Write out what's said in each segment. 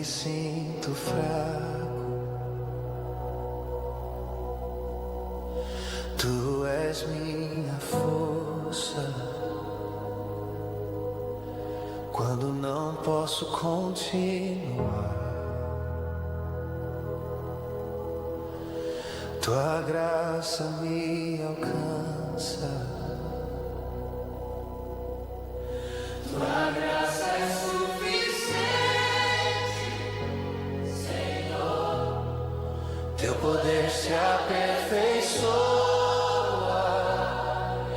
me sinto fraco, Tu és minha força. Quando não posso continuar, Tua graça me alcança. Tua graça é suficiente, Senhor. Teu poder se aperfeiçoa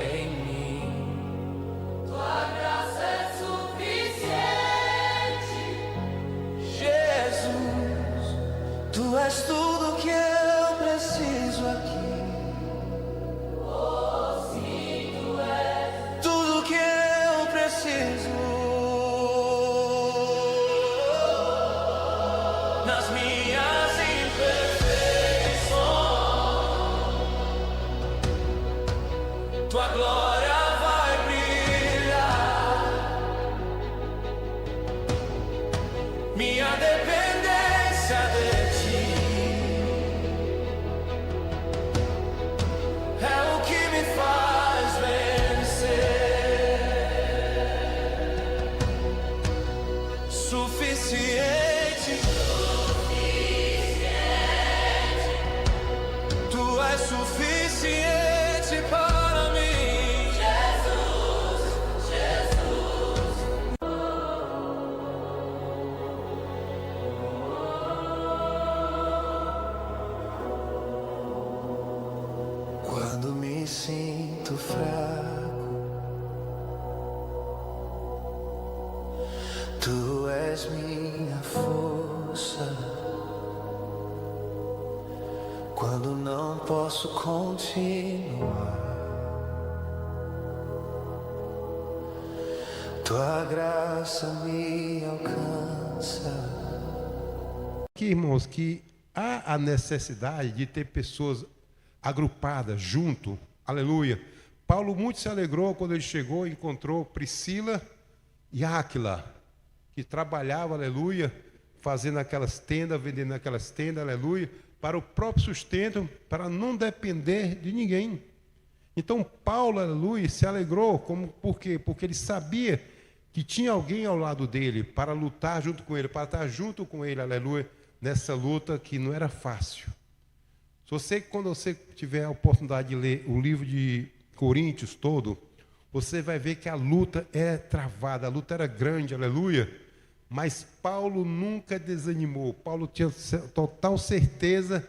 em mim. Tua graça é suficiente, Jesus. Tu és tudo que eu preciso aqui. Oh, sim, Tu és tudo que eu preciso. Nas minhas imperfeições, Tua glória vai brilhar. Minha dependência de Ti é o que me faz vencer. Suficiente, Tu és suficiente para mim, Jesus, Jesus. Quando me sinto fraco, Tu és minha força. Quando não posso continuar, Tua graça me alcança. Aqui, irmãos, que há a necessidade de ter pessoas agrupadas junto, aleluia. Paulo muito se alegrou quando ele chegou e encontrou Priscila e Áquila, que trabalhavam, aleluia, fazendo aquelas tendas, vendendo aquelas tendas, aleluia, para o próprio sustento, para não depender de ninguém. Então Paulo, aleluia, se alegrou, por quê? Porque ele sabia que tinha alguém ao lado dele para lutar junto com ele, para estar junto com ele, aleluia, nessa luta que não era fácil. Quando você tiver a oportunidade de ler o livro de Coríntios todo, você vai ver que a luta é travada, a luta era grande, aleluia. Mas Paulo nunca desanimou. Paulo tinha total certeza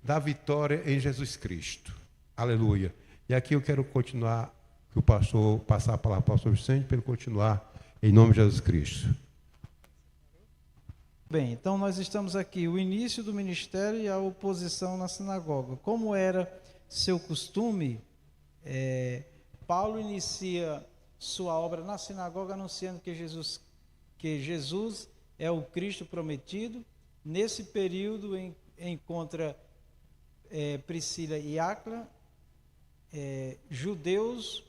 da vitória em Jesus Cristo. Aleluia. E aqui eu quero continuar, que o pastor, passar a palavra para o pastor Vicente, para ele continuar em nome de Jesus Cristo. Bem, então nós estamos aqui, o início do ministério e a oposição na sinagoga. Como era seu costume, Paulo inicia sua obra na sinagoga anunciando que Jesus é o Cristo prometido. Nesse período encontra Priscila e Áquila, judeus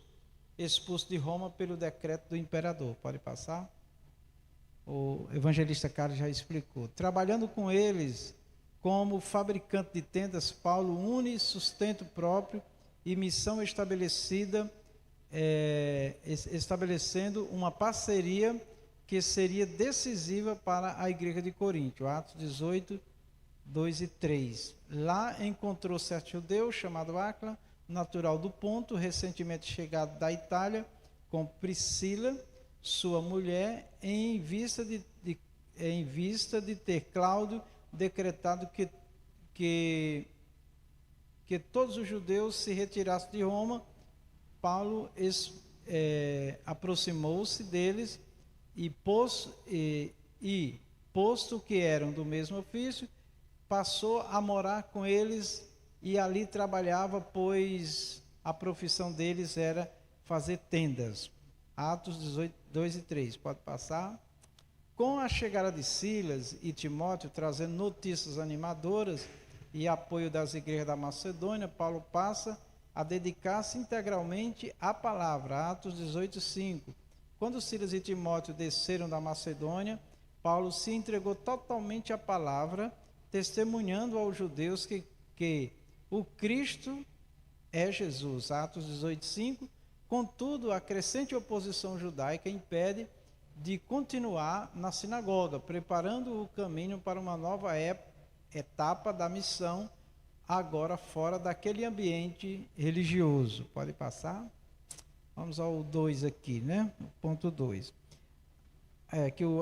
expulsos de Roma pelo decreto do imperador. Pode passar? O evangelista Carlos já explicou. Trabalhando com eles como fabricante de tendas, Paulo une sustento próprio e missão estabelecida, estabelecendo uma parceria que seria decisiva para a igreja de Corinto. Atos 18, 2 e 3. Lá encontrou certo judeu chamado Áquila, natural do Ponto, recentemente chegado da Itália, com Priscila, sua mulher, em vista de ter Cláudio decretado que todos os judeus se retirassem de Roma. Paulo aproximou-se deles e posto que eram do mesmo ofício, passou a morar com eles e ali trabalhava, pois a profissão deles era fazer tendas. Atos 18, 2 e 3, pode passar. Com a chegada de Silas e Timóteo, trazendo notícias animadoras e apoio das igrejas da Macedônia, Paulo passa a dedicar-se integralmente à palavra. Atos 18, 5. Quando Silas e Timóteo desceram da Macedônia, Paulo se entregou totalmente à palavra, testemunhando aos judeus que o Cristo é Jesus. Atos 18:5. Contudo, a crescente oposição judaica impede de continuar na sinagoga, preparando o caminho para uma nova etapa da missão, agora fora daquele ambiente religioso. Pode passar? Vamos ao 2 aqui, né? Ponto 2.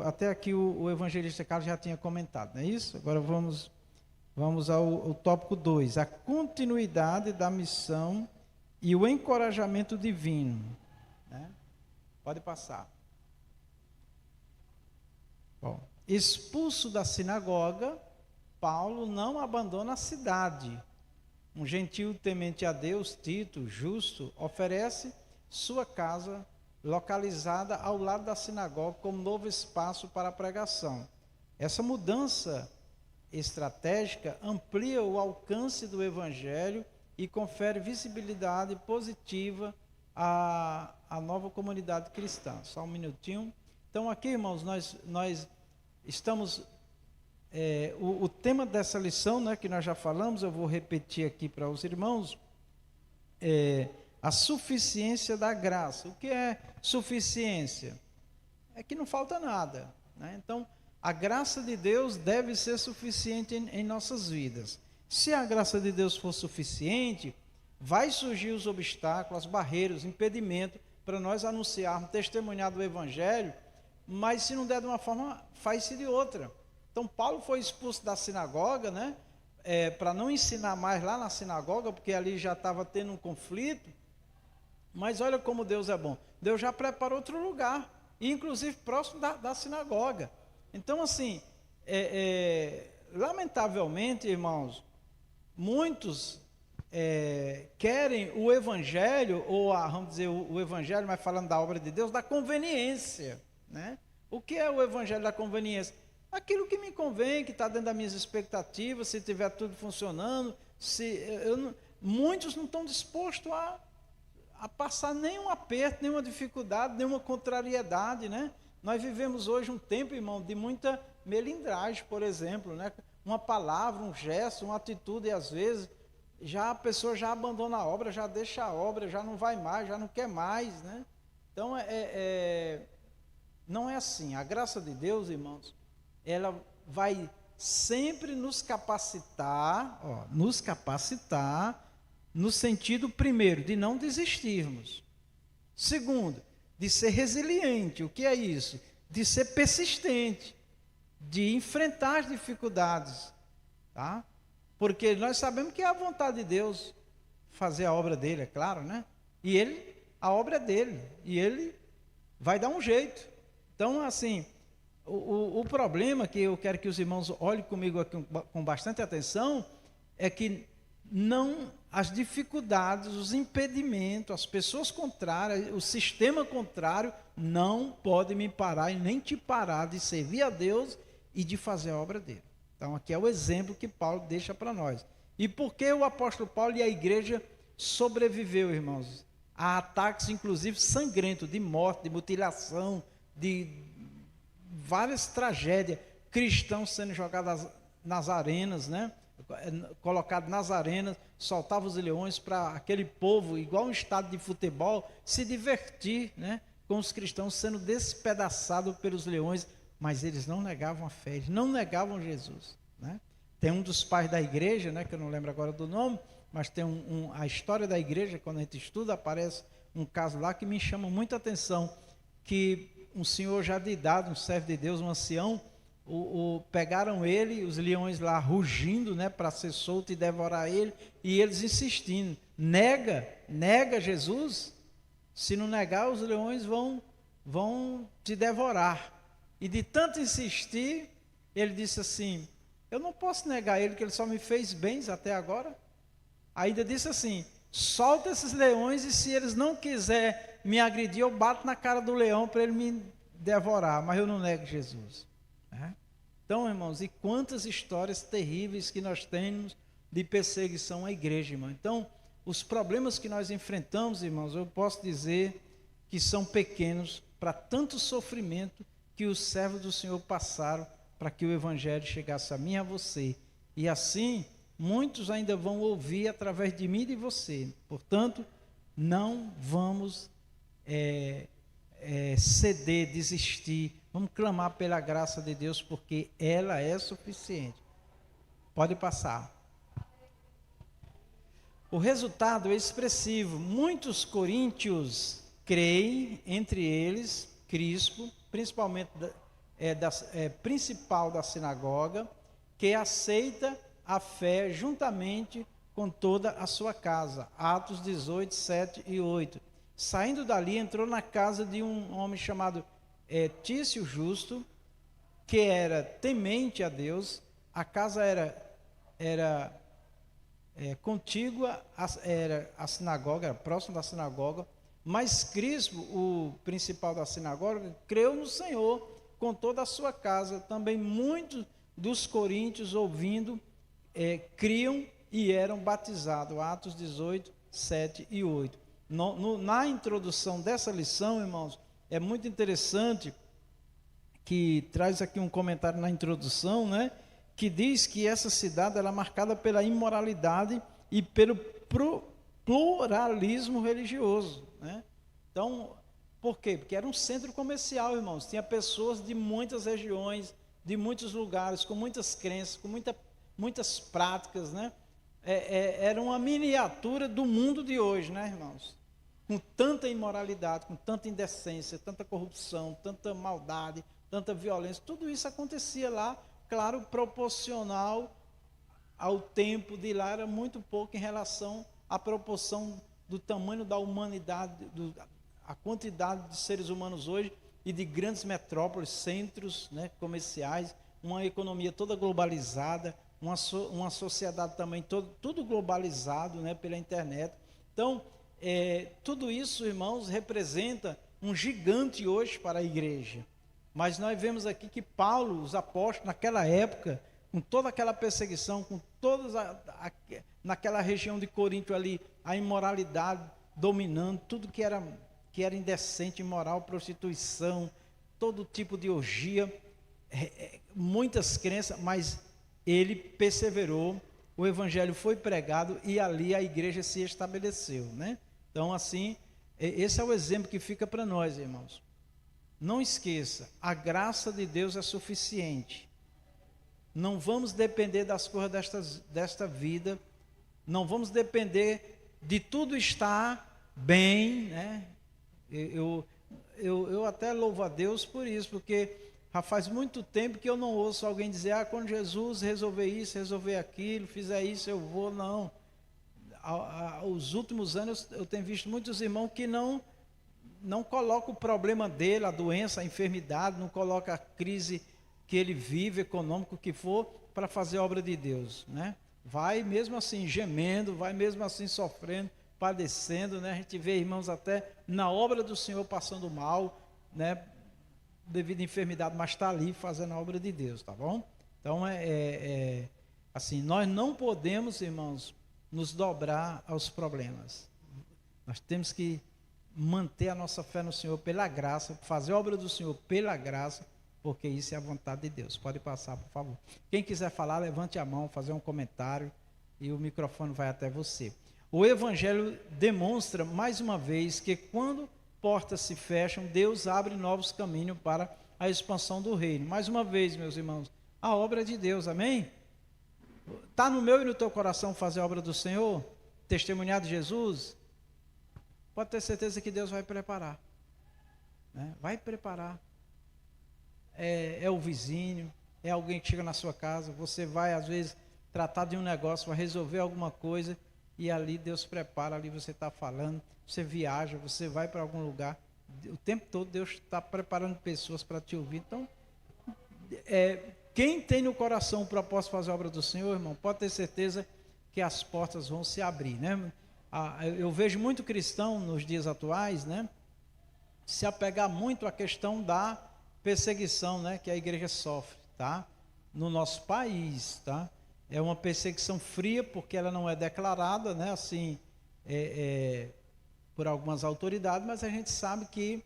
Até aqui o evangelista Carlos já tinha comentado, não é isso? Agora vamos ao tópico 2, a continuidade da missão e o encorajamento divino, né? Pode passar. Bom, expulso da sinagoga, Paulo não abandona a cidade. Um gentil temente a Deus, Tito, justo, oferece sua casa localizada ao lado da sinagoga como novo espaço para a pregação. Essa mudança estratégica amplia o alcance do evangelho e confere visibilidade positiva à nova comunidade cristã. Só um minutinho. Então aqui, irmãos, nós estamos... o tema dessa lição, né, que nós já falamos, eu vou repetir aqui para os irmãos, a suficiência da graça. O que é suficiência? É que não falta nada, né? Então, a graça de Deus deve ser suficiente em nossas vidas. Se a graça de Deus for suficiente, vai surgir os obstáculos, as barreiras, os impedimentos para nós anunciarmos, testemunhar do Evangelho, mas se não der de uma forma, faz-se de outra. Então, Paulo foi expulso da sinagoga, né, para não ensinar mais lá na sinagoga, porque ali já estava tendo um conflito. Mas olha como Deus é bom. Deus já preparou outro lugar, inclusive próximo da sinagoga. Então, assim, lamentavelmente, irmãos, muitos querem o Evangelho, ou vamos dizer, o Evangelho, mas falando da obra de Deus, da conveniência, né? O que é o Evangelho da conveniência? Aquilo que me convém, que está dentro das minhas expectativas, se tiver tudo funcionando. Muitos não estão dispostos a passar nenhum aperto, nenhuma dificuldade, nenhuma contrariedade, né? Nós vivemos hoje um tempo, irmão, de muita melindragem, por exemplo, né? Uma palavra, um gesto, uma atitude, e às vezes a pessoa já abandona a obra, já deixa a obra, já não vai mais, já não quer mais, né? Então, não é assim. A graça de Deus, irmãos, ela vai sempre nos capacitar no sentido, primeiro, de não desistirmos. Segundo, de ser resiliente. O que é isso? De ser persistente, de enfrentar as dificuldades, tá? Porque nós sabemos que é a vontade de Deus fazer a obra dele, é claro, né? E a obra é dele, e ele vai dar um jeito. Então, assim, o problema que eu quero que os irmãos olhem comigo aqui com bastante atenção é que as dificuldades, os impedimentos, as pessoas contrárias, o sistema contrário não pode me parar e nem te parar de servir a Deus e de fazer a obra dele. Então aqui é o exemplo que Paulo deixa para nós. E por que o apóstolo Paulo e a igreja sobreviveu, irmãos, a ataques inclusive sangrentos, de morte, de mutilação, de várias tragédias, cristãos sendo jogados nas arenas, né? Colocado nas arenas, soltava os leões para aquele povo, igual um estádio de futebol, se divertir, né, com os cristãos sendo despedaçados pelos leões, mas eles não negavam a fé, eles não negavam Jesus, né? Tem um dos pais da igreja, né, que eu não lembro agora do nome, mas tem a história da igreja, quando a gente estuda, aparece um caso lá que me chama muita atenção, que um senhor já de idade, um servo de Deus, um ancião, pegaram ele, os leões lá rugindo, né, para ser solto e devorar ele, e eles insistindo, nega Jesus, se não negar os leões vão te devorar. E de tanto insistir, ele disse assim, eu não posso negar ele, que ele só me fez bens até agora. Ainda disse assim, solta esses leões e se eles não quiserem me agredir, eu bato na cara do leão para ele me devorar, mas eu não nego Jesus. Então, irmãos, e quantas histórias terríveis que nós temos de perseguição à igreja, irmão. Então, os problemas que nós enfrentamos, irmãos, eu posso dizer que são pequenos para tanto sofrimento que os servos do Senhor passaram para que o evangelho chegasse a mim e a você. E assim, muitos ainda vão ouvir através de mim e de você. Portanto, não vamos ceder, desistir. Vamos clamar pela graça de Deus, porque ela é suficiente. Pode passar. O resultado é expressivo. Muitos coríntios creem, entre eles Crispo, principalmente principal da sinagoga, que aceita a fé juntamente com toda a sua casa. Atos 18, 7 e 8. Saindo dali, entrou na casa de um homem chamado Tício Justo, que era temente a Deus. A casa era contígua, era a sinagoga, era próximo da sinagoga. Mas Crispo, o principal da sinagoga, creu no Senhor com toda a sua casa. Também muitos dos coríntios, ouvindo, criam e eram batizados. Atos 18, 7 e 8. Na introdução dessa lição, irmãos, é muito interessante que traz aqui um comentário na introdução, né? Que diz que essa cidade era marcada pela imoralidade e pelo pluralismo religioso, né? Então, por quê? Porque era um centro comercial, irmãos. Tinha pessoas de muitas regiões, de muitos lugares, com muitas crenças, com muitas práticas, né? Era uma miniatura do mundo de hoje, né, irmãos? Com tanta imoralidade, com tanta indecência, tanta corrupção, tanta maldade, tanta violência. Tudo isso acontecia lá, claro, proporcional ao tempo de lá, era muito pouco em relação à proporção do tamanho da humanidade, a quantidade de seres humanos hoje e de grandes metrópoles, centros, né, comerciais, uma economia toda globalizada, uma sociedade também tudo globalizado, né, pela internet. Então, tudo isso, irmãos, representa um gigante hoje para a igreja. Mas nós vemos aqui que Paulo, os apóstolos, naquela época, com toda aquela perseguição, com todas naquela região de Corinto ali, a imoralidade dominando, tudo que era indecente, imoral, prostituição, todo tipo de orgia, muitas crenças, mas ele perseverou, o evangelho foi pregado e ali a igreja se estabeleceu, né? Então, assim, esse é o exemplo que fica para nós, irmãos. Não esqueça, a graça de Deus é suficiente. Não vamos depender das coisas desta vida, não vamos depender de tudo estar bem, né? Eu até louvo a Deus por isso, porque já faz muito tempo que eu não ouço alguém dizer, quando Jesus resolver isso, resolver aquilo, fizer isso, eu vou, não. Os últimos anos eu tenho visto muitos irmãos que não colocam o problema dele, a doença, a enfermidade, não colocam a crise que ele vive, econômico, o que for, para fazer a obra de Deus, né? Vai mesmo assim gemendo, vai mesmo assim sofrendo, padecendo, né? A gente vê irmãos até na obra do Senhor passando mal, né? Devido à enfermidade, mas está ali fazendo a obra de Deus, tá bom? Então, assim, nós não podemos, irmãos, nos dobrar aos problemas. Nós temos que manter a nossa fé no Senhor pela graça, fazer a obra do Senhor pela graça, porque isso é a vontade de Deus. Pode passar, por favor. Quem quiser falar, levante a mão, fazer um comentário e o microfone vai até você. O Evangelho demonstra, mais uma vez, que quando portas se fecham, Deus abre novos caminhos para a expansão do reino. Mais uma vez, meus irmãos, a obra é de Deus, amém? Está no meu e no teu coração fazer a obra do Senhor? Testemunhar de Jesus? Pode ter certeza que Deus vai preparar, né? Vai preparar. É o vizinho, é alguém que chega na sua casa, você vai às vezes tratar de um negócio, vai resolver alguma coisa e ali Deus prepara, ali você está falando, você viaja, você vai para algum lugar, o tempo todo Deus está preparando pessoas para te ouvir. Então, quem tem no coração o propósito de fazer a obra do Senhor, irmão, pode ter certeza que as portas vão se abrir, né? Eu vejo muito cristão nos dias atuais, né, se apegar muito à questão da perseguição, né, que a igreja sofre, tá? No nosso país, tá? É uma perseguição fria, porque ela não é declarada, né, assim, por algumas autoridades, mas a gente sabe que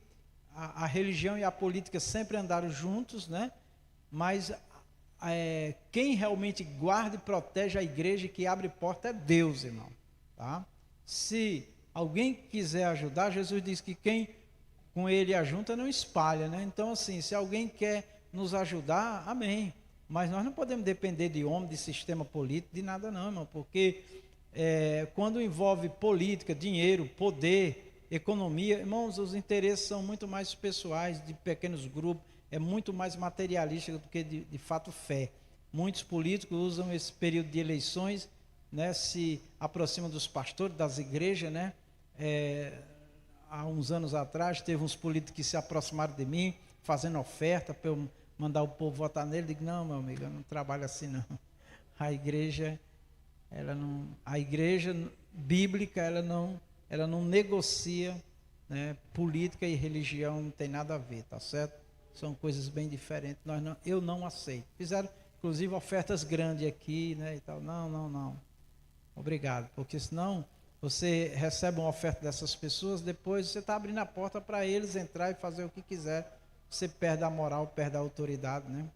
a religião e a política sempre andaram juntos, né? Mas quem realmente guarda e protege a igreja e que abre porta é Deus, irmão. Tá? Se alguém quiser ajudar, Jesus diz que quem com ele ajunta não espalha, né? Então, assim, se alguém quer nos ajudar, amém. Mas nós não podemos depender de homem, de sistema político, de nada não, irmão. Porque quando envolve política, dinheiro, poder, economia, irmãos, os interesses são muito mais pessoais, de pequenos grupos, é muito mais materialista do que de fato fé. Muitos políticos usam esse período de eleições, né, se aproximam dos pastores, das igrejas, né? Há uns anos atrás, teve uns políticos que se aproximaram de mim, fazendo oferta para eu mandar o povo votar nele. Eu digo, não, meu amigo, eu não trabalho assim, não. A igreja bíblica, ela não negocia, né, política e religião, não tem nada a ver, tá certo? São coisas bem diferentes. Eu não aceito. Fizeram, inclusive, ofertas grandes aqui, né, e tal. Não. Obrigado, porque senão você recebe uma oferta dessas pessoas, depois você está abrindo a porta para eles entrar e fazer o que quiser. Você perde a moral, perde a autoridade, né?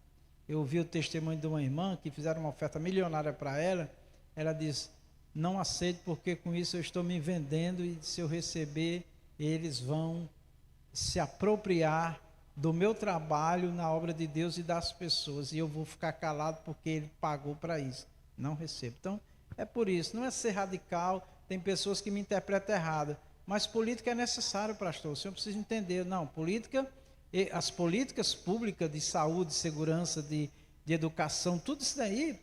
Eu ouvi o testemunho de uma irmã que fizeram uma oferta milionária para ela. Ela diz, não aceito porque com isso eu estou me vendendo e se eu receber, eles vão se apropriar do meu trabalho na obra de Deus e das pessoas. E eu vou ficar calado porque ele pagou para isso. Não recebo. Então, é por isso. Não é ser radical. Tem pessoas que me interpretam errado. Mas política é necessário, pastor. O senhor precisa entender. Não, política... As políticas públicas de saúde, segurança, de educação, tudo isso daí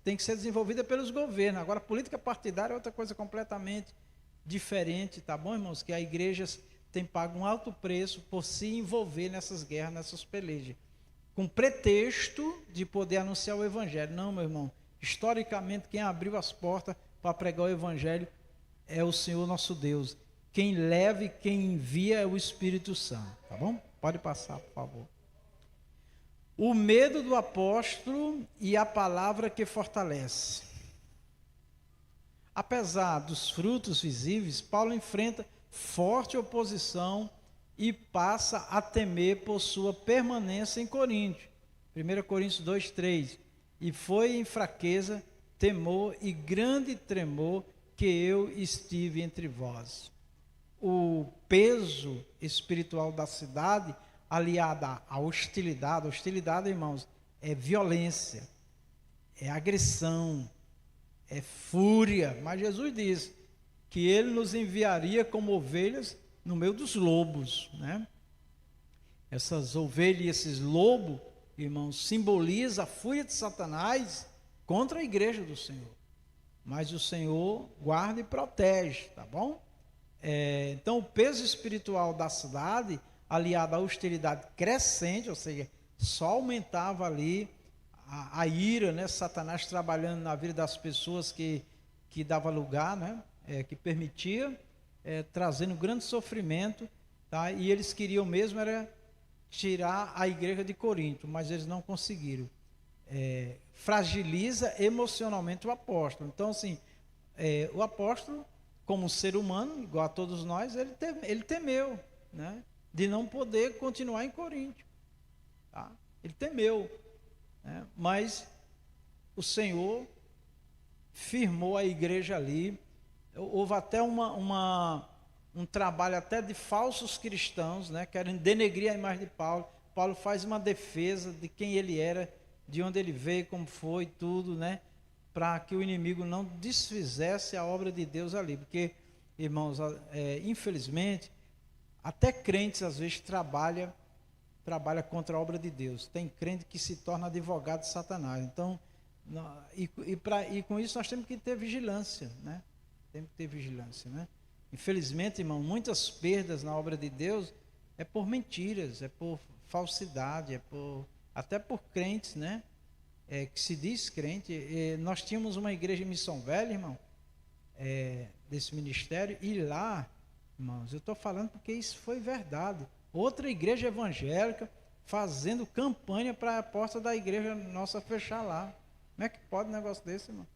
tem que ser desenvolvida pelos governos. Agora, a política partidária é outra coisa completamente diferente, tá bom, irmãos? Que a igreja tem pago um alto preço por se envolver nessas guerras, nessas pelejas, com pretexto de poder anunciar o evangelho. Não, meu irmão, historicamente quem abriu as portas para pregar o evangelho é o Senhor nosso Deus. Quem leva e quem envia é o Espírito Santo, tá bom? Pode passar, por favor. O medo do apóstolo e a palavra que fortalece. Apesar dos frutos visíveis, Paulo enfrenta forte oposição e passa a temer por sua permanência em Corinto. 1 Coríntios 2:3. E foi em fraqueza, temor e grande tremor que eu estive entre vós. O peso espiritual da cidade, aliada à hostilidade. Hostilidade, irmãos, é violência, é agressão, é fúria. Mas Jesus diz que ele nos enviaria como ovelhas no meio dos lobos, né? Essas ovelhas e esses lobos, irmãos, simboliza a fúria de Satanás contra a igreja do Senhor. Mas o Senhor guarda e protege, tá bom? Então, o peso espiritual da cidade, aliado à hostilidade crescente, ou seja, só aumentava ali a ira, né? Satanás trabalhando na vida das pessoas que dava lugar, né? Que permitia, trazendo grande sofrimento, tá? E eles queriam mesmo era tirar a igreja de Corinto, mas eles não conseguiram. Fragiliza emocionalmente o apóstolo. Então, assim, o apóstolo, como ser humano, igual a todos nós, ele temeu, né, de não poder continuar em Corinto. Tá? Ele temeu, né, mas o Senhor firmou a igreja ali. Houve até um trabalho até de falsos cristãos, né, querendo denegrir a imagem de Paulo. Paulo faz uma defesa de quem ele era, de onde ele veio, como foi, tudo, né, para que o inimigo não desfizesse a obra de Deus ali. Porque, irmãos, infelizmente, até crentes às vezes trabalha contra a obra de Deus. Tem crente que se torna advogado de Satanás. Então, e com isso nós temos que ter vigilância, né? Temos que ter vigilância, né? Infelizmente, irmão, muitas perdas na obra de Deus é por mentiras, é por falsidade, até por crentes, né? Que se diz crente. Nós tínhamos uma igreja em Missão Velha, irmão, desse ministério, e lá, irmãos, eu estou falando porque isso foi verdade. Outra igreja evangélica fazendo campanha para a porta da igreja nossa fechar lá. Como é que pode um negócio desse, irmão?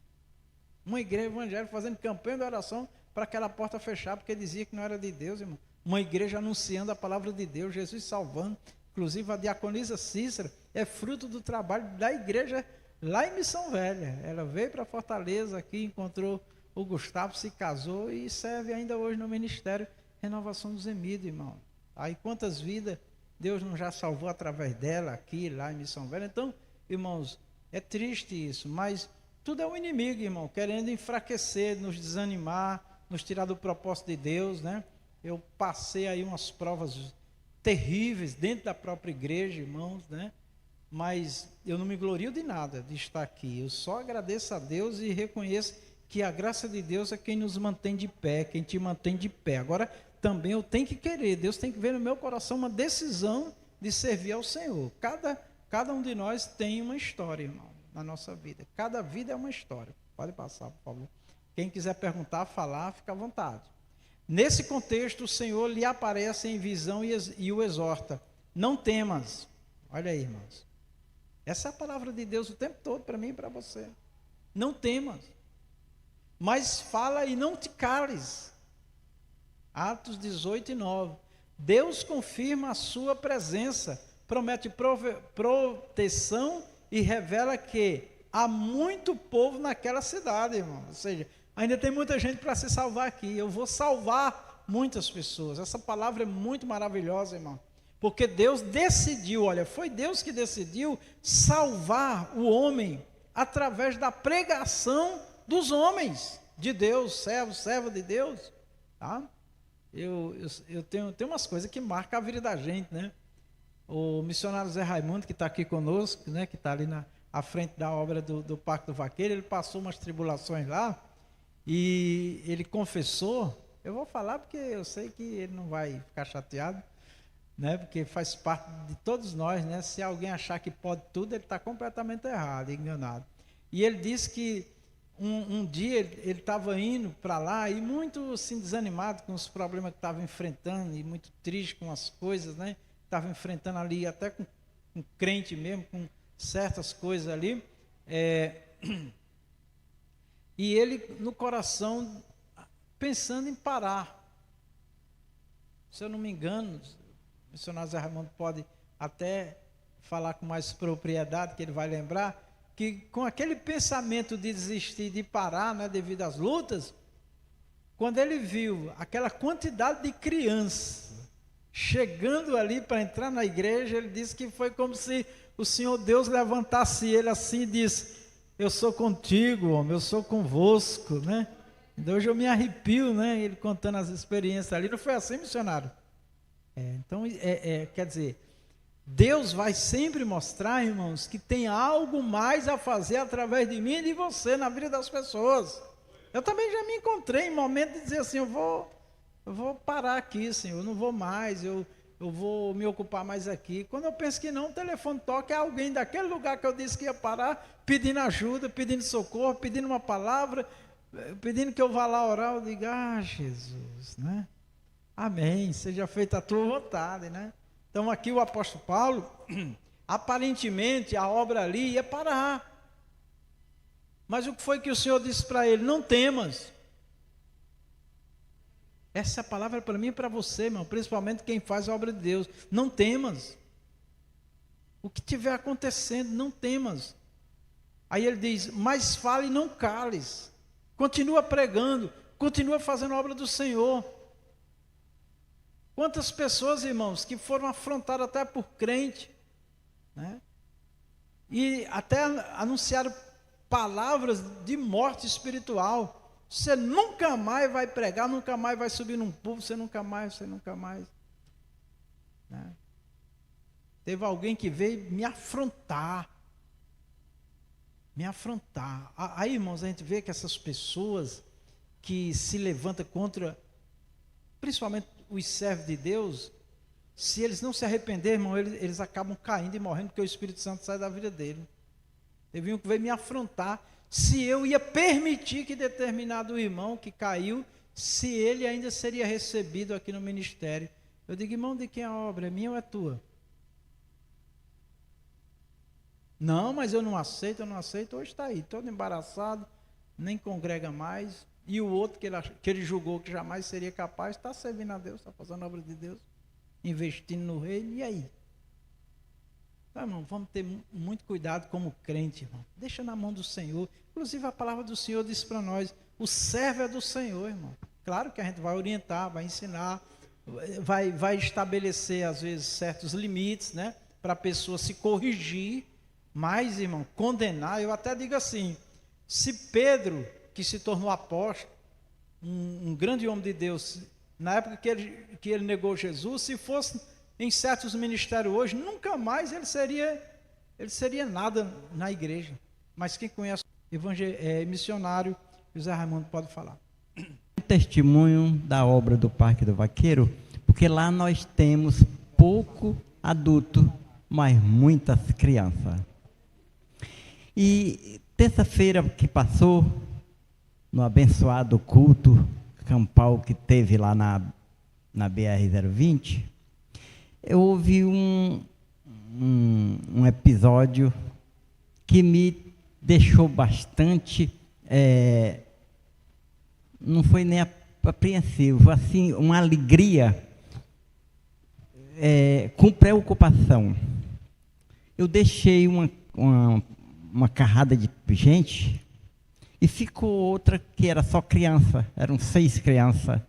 Uma igreja evangélica fazendo campanha de oração para aquela porta fechar, porque dizia que não era de Deus, irmão. uma igreja anunciando a palavra de Deus, Jesus salvando. Inclusive a diaconisa Cícera é fruto do trabalho da igreja lá em Missão Velha. Ela veio para Fortaleza aqui, encontrou o Gustavo, se casou e serve ainda hoje no Ministério Renovação dos Emidos, irmão. Aí quantas vidas Deus não já salvou através dela aqui, lá em Missão Velha. Então, irmãos, é triste isso, mas tudo é o inimigo, irmão, querendo enfraquecer, nos desanimar, nos tirar do propósito de Deus, né? Eu passei aí umas provas terríveis dentro da própria igreja, irmãos, né? Mas eu não me glorio de nada de estar aqui. Eu só agradeço a Deus e reconheço que a graça de Deus é quem nos mantém de pé, quem te mantém de pé. Agora, também eu tenho que querer, Deus tem que ver no meu coração uma decisão de servir ao Senhor. Cada um de nós tem uma história, irmão, na nossa vida. Cada vida é uma história. Pode passar, por favor. Quem quiser perguntar, falar, fica à vontade. Nesse contexto, o Senhor lhe aparece em visão e o exorta. Não temas. Olha aí, irmãos. Essa é a palavra de Deus o tempo todo para mim e para você. Não temas. Mas fala e não te cales. Atos 18 e 9. Deus confirma a sua presença, promete proteção e revela que há muito povo naquela cidade, irmão. Ou seja, ainda tem muita gente para se salvar aqui. Eu vou salvar muitas pessoas. Essa palavra é muito maravilhosa, irmão. Porque Deus decidiu, olha, foi Deus que decidiu salvar o homem através da pregação dos homens de Deus, servo de Deus, tá? Eu tenho umas coisas que marcam a vida da gente, né? O missionário Zé Raimundo, que está aqui conosco, né? Que está ali à frente da obra do Parque do Vaqueiro, ele passou umas tribulações lá e ele confessou. Eu vou falar porque eu sei que ele não vai ficar chateado, né? Porque faz parte de todos nós, né? Se alguém achar que pode tudo, ele está completamente errado, enganado. E ele disse que um dia ele estava indo para lá e muito assim, desanimado com os problemas que estava enfrentando e muito triste com as coisas, né? Estava enfrentando ali até com crente mesmo, com certas coisas ali. E ele no coração pensando em parar. Se eu não me engano, o missionário Zé Raimundo pode até falar com mais propriedade, que ele vai lembrar, que com aquele pensamento de desistir, de parar, né, devido às lutas, quando ele viu aquela quantidade de crianças chegando ali para entrar na igreja, ele disse que foi como se o Senhor Deus levantasse ele assim e disse: eu sou contigo, homem, eu sou convosco, né? Então hoje eu me arrepio, né? Ele contando as experiências ali. Não foi assim, missionário? Então, quer dizer, Deus vai sempre mostrar, irmãos, que tem algo mais a fazer através de mim e de você na vida das pessoas. Eu também já me encontrei em momentos de dizer assim, eu vou parar aqui, Senhor, eu não vou mais, eu vou me ocupar mais aqui. Quando eu penso que não, o telefone toca, é alguém daquele lugar que eu disse que ia parar, pedindo ajuda, pedindo socorro, pedindo uma palavra, pedindo que eu vá lá orar. Eu digo, Jesus, né? Amém, seja feita a tua vontade, né? Então aqui o apóstolo Paulo, aparentemente a obra ali ia parar. Mas o que foi que o Senhor disse para ele? Não temas. Essa palavra é para mim e para você, irmão, principalmente quem faz a obra de Deus. Não temas. O que estiver acontecendo, não temas. Aí ele diz, mas fale e não cales. Continua pregando, continua fazendo a obra do Senhor. Quantas pessoas, irmãos, que foram afrontadas até por crente, né? E até anunciaram palavras de morte espiritual. Você nunca mais vai pregar, nunca mais vai subir num púlpito, você nunca mais. Né? Teve alguém que veio me afrontar. Aí, irmãos, a gente vê que essas pessoas que se levantam contra, principalmente os servos de Deus, se eles não se arrependerem, irmão, eles acabam caindo e morrendo, porque o Espírito Santo sai da vida dele. Teve um que veio me afrontar, se eu ia permitir que determinado irmão que caiu, se ele ainda seria recebido aqui no ministério. Eu digo, irmão, de quem é a obra? É minha ou é tua? Não, mas eu não aceito. Hoje está aí, todo embaraçado, nem congrega mais. e o outro que ele julgou que jamais seria capaz, está servindo a Deus, está fazendo a obra de Deus, investindo no reino, e aí? Então, irmão, vamos ter muito cuidado como crente, irmão. Deixa na mão do Senhor. Inclusive a palavra do Senhor diz para nós, o servo é do Senhor, irmão. Claro que a gente vai orientar, vai ensinar, vai estabelecer às vezes certos limites, né, para a pessoa se corrigir, mas, irmão, condenar, eu até digo assim, se Pedro, que se tornou apóstolo, um grande homem de Deus, na época que ele negou Jesus, se fosse em certos ministérios hoje, nunca mais ele seria nada na igreja. Mas quem conhece missionário, José Raimundo pode falar. Testemunho da obra do Parque do Vaqueiro, porque lá nós temos pouco adulto, mas muitas crianças. E terça-feira que passou, no abençoado culto campal que teve lá na BR-020, eu ouvi um episódio que me deixou bastante, não foi nem apreensivo, assim, uma alegria com preocupação. Eu deixei uma carrada de gente e ficou outra que era só criança, eram 6 crianças.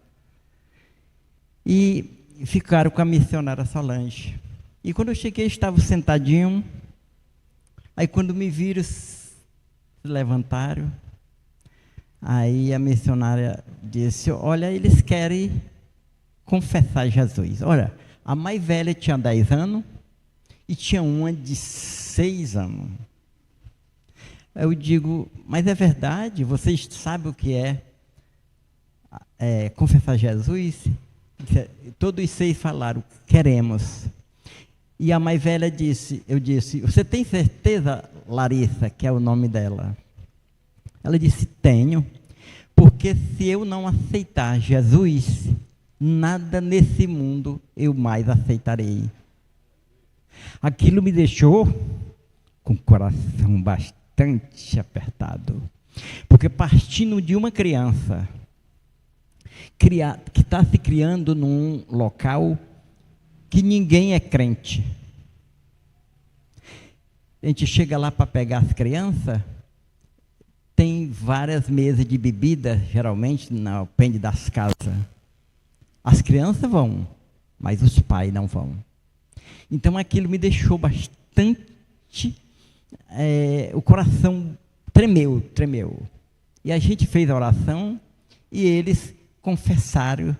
E ficaram com a missionária Solange. E quando eu cheguei, estavam sentadinho. Aí quando me viram, se levantaram. Aí a missionária disse, olha, eles querem confessar Jesus. Olha, a mais velha tinha 10 anos e tinha uma de 6 anos. Eu digo, mas é verdade? Vocês sabem o que é confessar Jesus? Todos 6 falaram, queremos. E a mais velha disse, eu disse, você tem certeza, Larissa, que é o nome dela? Ela disse, tenho, porque se eu não aceitar Jesus, nada nesse mundo eu mais aceitarei. Aquilo me deixou com o coração bastante apertado, porque partindo de uma criança que está se criando num local que ninguém é crente. A gente chega lá para pegar as crianças, tem várias mesas de bebida, geralmente, no pende das casas. As crianças vão, mas os pais não vão. Então aquilo me deixou bastante, o coração tremeu. E a gente fez a oração e eles confessaram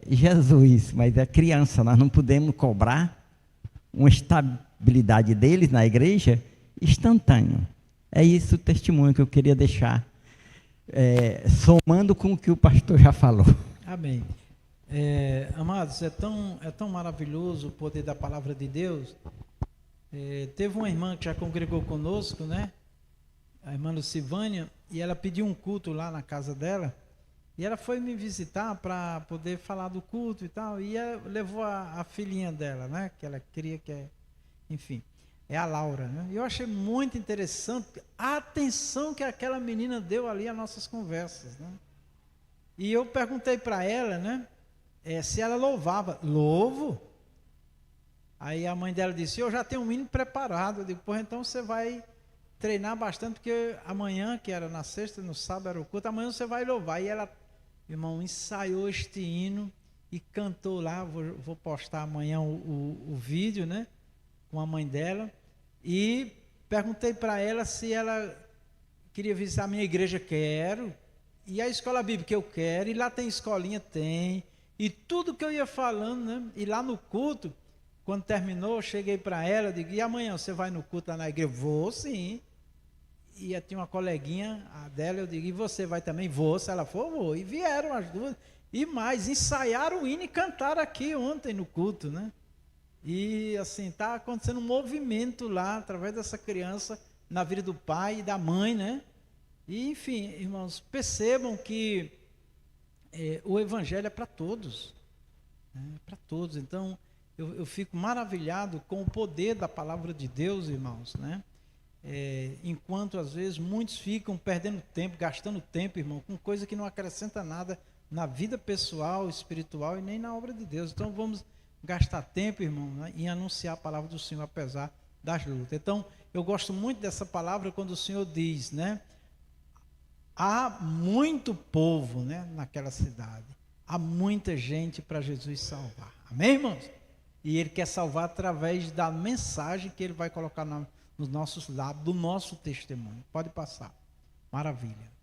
Jesus, mas é criança, nós não podemos cobrar uma estabilidade deles na igreja instantâneo. É isso o testemunho que eu queria deixar, somando com o que o pastor já falou. Amém. Amados, é tão maravilhoso o poder da palavra de Deus. Teve uma irmã que já congregou conosco, né? A irmã Lucivânia, e ela pediu um culto lá na casa dela, e ela foi me visitar para poder falar do culto e tal, e levou a filhinha dela, né? Que ela queria enfim, é a Laura, né? E eu achei muito interessante a atenção que aquela menina deu ali às nossas conversas, né? E eu perguntei para ela, né? Se ela louvava. Louvo. Aí a mãe dela disse, eu já tenho um hino preparado. Eu digo, pô, então você vai treinar bastante, porque amanhã, que era na sexta, no sábado era o culto, amanhã você vai louvar. E ela, irmão, ensaiou este hino e cantou lá. Vou postar amanhã o vídeo, né? Com a mãe dela. E perguntei para ela se ela queria visitar a minha igreja. Quero. E a escola bíblica, eu quero. E lá tem escolinha? Tem. E tudo que eu ia falando, né? E lá no culto, quando terminou, eu cheguei para ela, digo, e amanhã você vai no culto lá na igreja? Vou, sim. E tinha uma coleguinha dela, eu digo, e você vai também? Vou. Se ela for, vou. E vieram as duas. E mais, ensaiaram o hino e cantaram aqui ontem no culto, né? E assim, está acontecendo um movimento lá, através dessa criança, na vida do pai e da mãe, né? E enfim, irmãos, percebam que o evangelho é para todos, né? Para todos. Então, eu fico maravilhado com o poder da palavra de Deus, irmãos, né? enquanto às vezes muitos ficam perdendo tempo, gastando tempo, irmão, com coisa que não acrescenta nada na vida pessoal, espiritual e nem na obra de Deus. Então vamos gastar tempo, irmão, né, em anunciar a palavra do Senhor apesar das lutas. Então eu gosto muito dessa palavra quando o Senhor diz, né, há muito povo, né, naquela cidade, há muita gente para Jesus salvar. Amém, irmãos? E Ele quer salvar através da mensagem que Ele vai colocar nos nossos lábios, do nosso testemunho. Pode passar. Maravilha.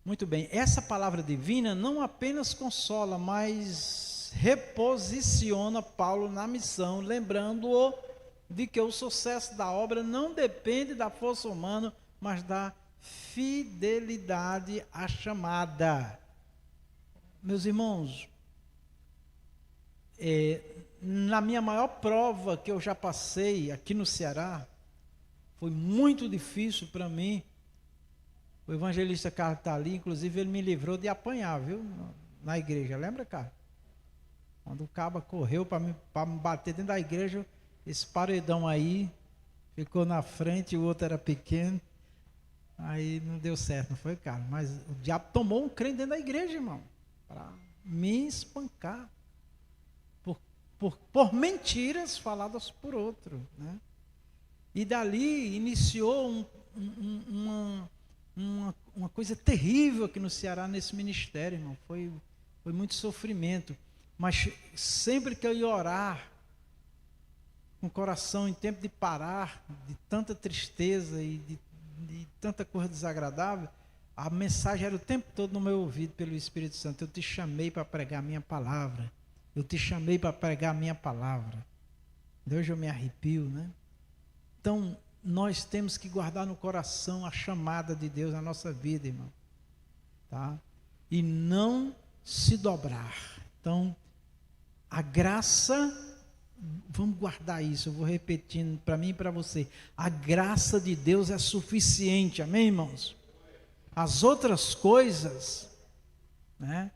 Muito bem. Essa palavra divina não apenas consola, mas reposiciona Paulo na missão, lembrando-o de que o sucesso da obra não depende da força humana, mas da fidelidade à chamada. Meus irmãos, na minha maior prova que eu já passei aqui no Ceará, foi muito difícil para mim. O evangelista Carlos está ali, inclusive ele me livrou de apanhar, viu? Na igreja, lembra, Carlos? Quando o caba correu para me bater dentro da igreja, esse paredão aí ficou na frente, o outro era pequeno. Aí não deu certo, não foi, Carlos? Mas o diabo tomou um crente dentro da igreja, irmão, para me espancar. Por mentiras faladas por outro, né? E dali iniciou uma coisa terrível aqui no Ceará, nesse ministério, irmão. Foi muito sofrimento. Mas sempre que eu ia orar, com o coração em tempo de parar, de tanta tristeza e de tanta coisa desagradável, a mensagem era o tempo todo no meu ouvido pelo Espírito Santo. Eu te chamei para pregar a minha palavra. Eu te chamei para pregar a minha palavra. Hoje eu me arrepio, né? Então, nós temos que guardar no coração a chamada de Deus na nossa vida, irmão. Tá? E não se dobrar. Então, a graça, vamos guardar isso, eu vou repetindo para mim e para você. A graça de Deus é suficiente, amém, irmãos? As outras coisas, né,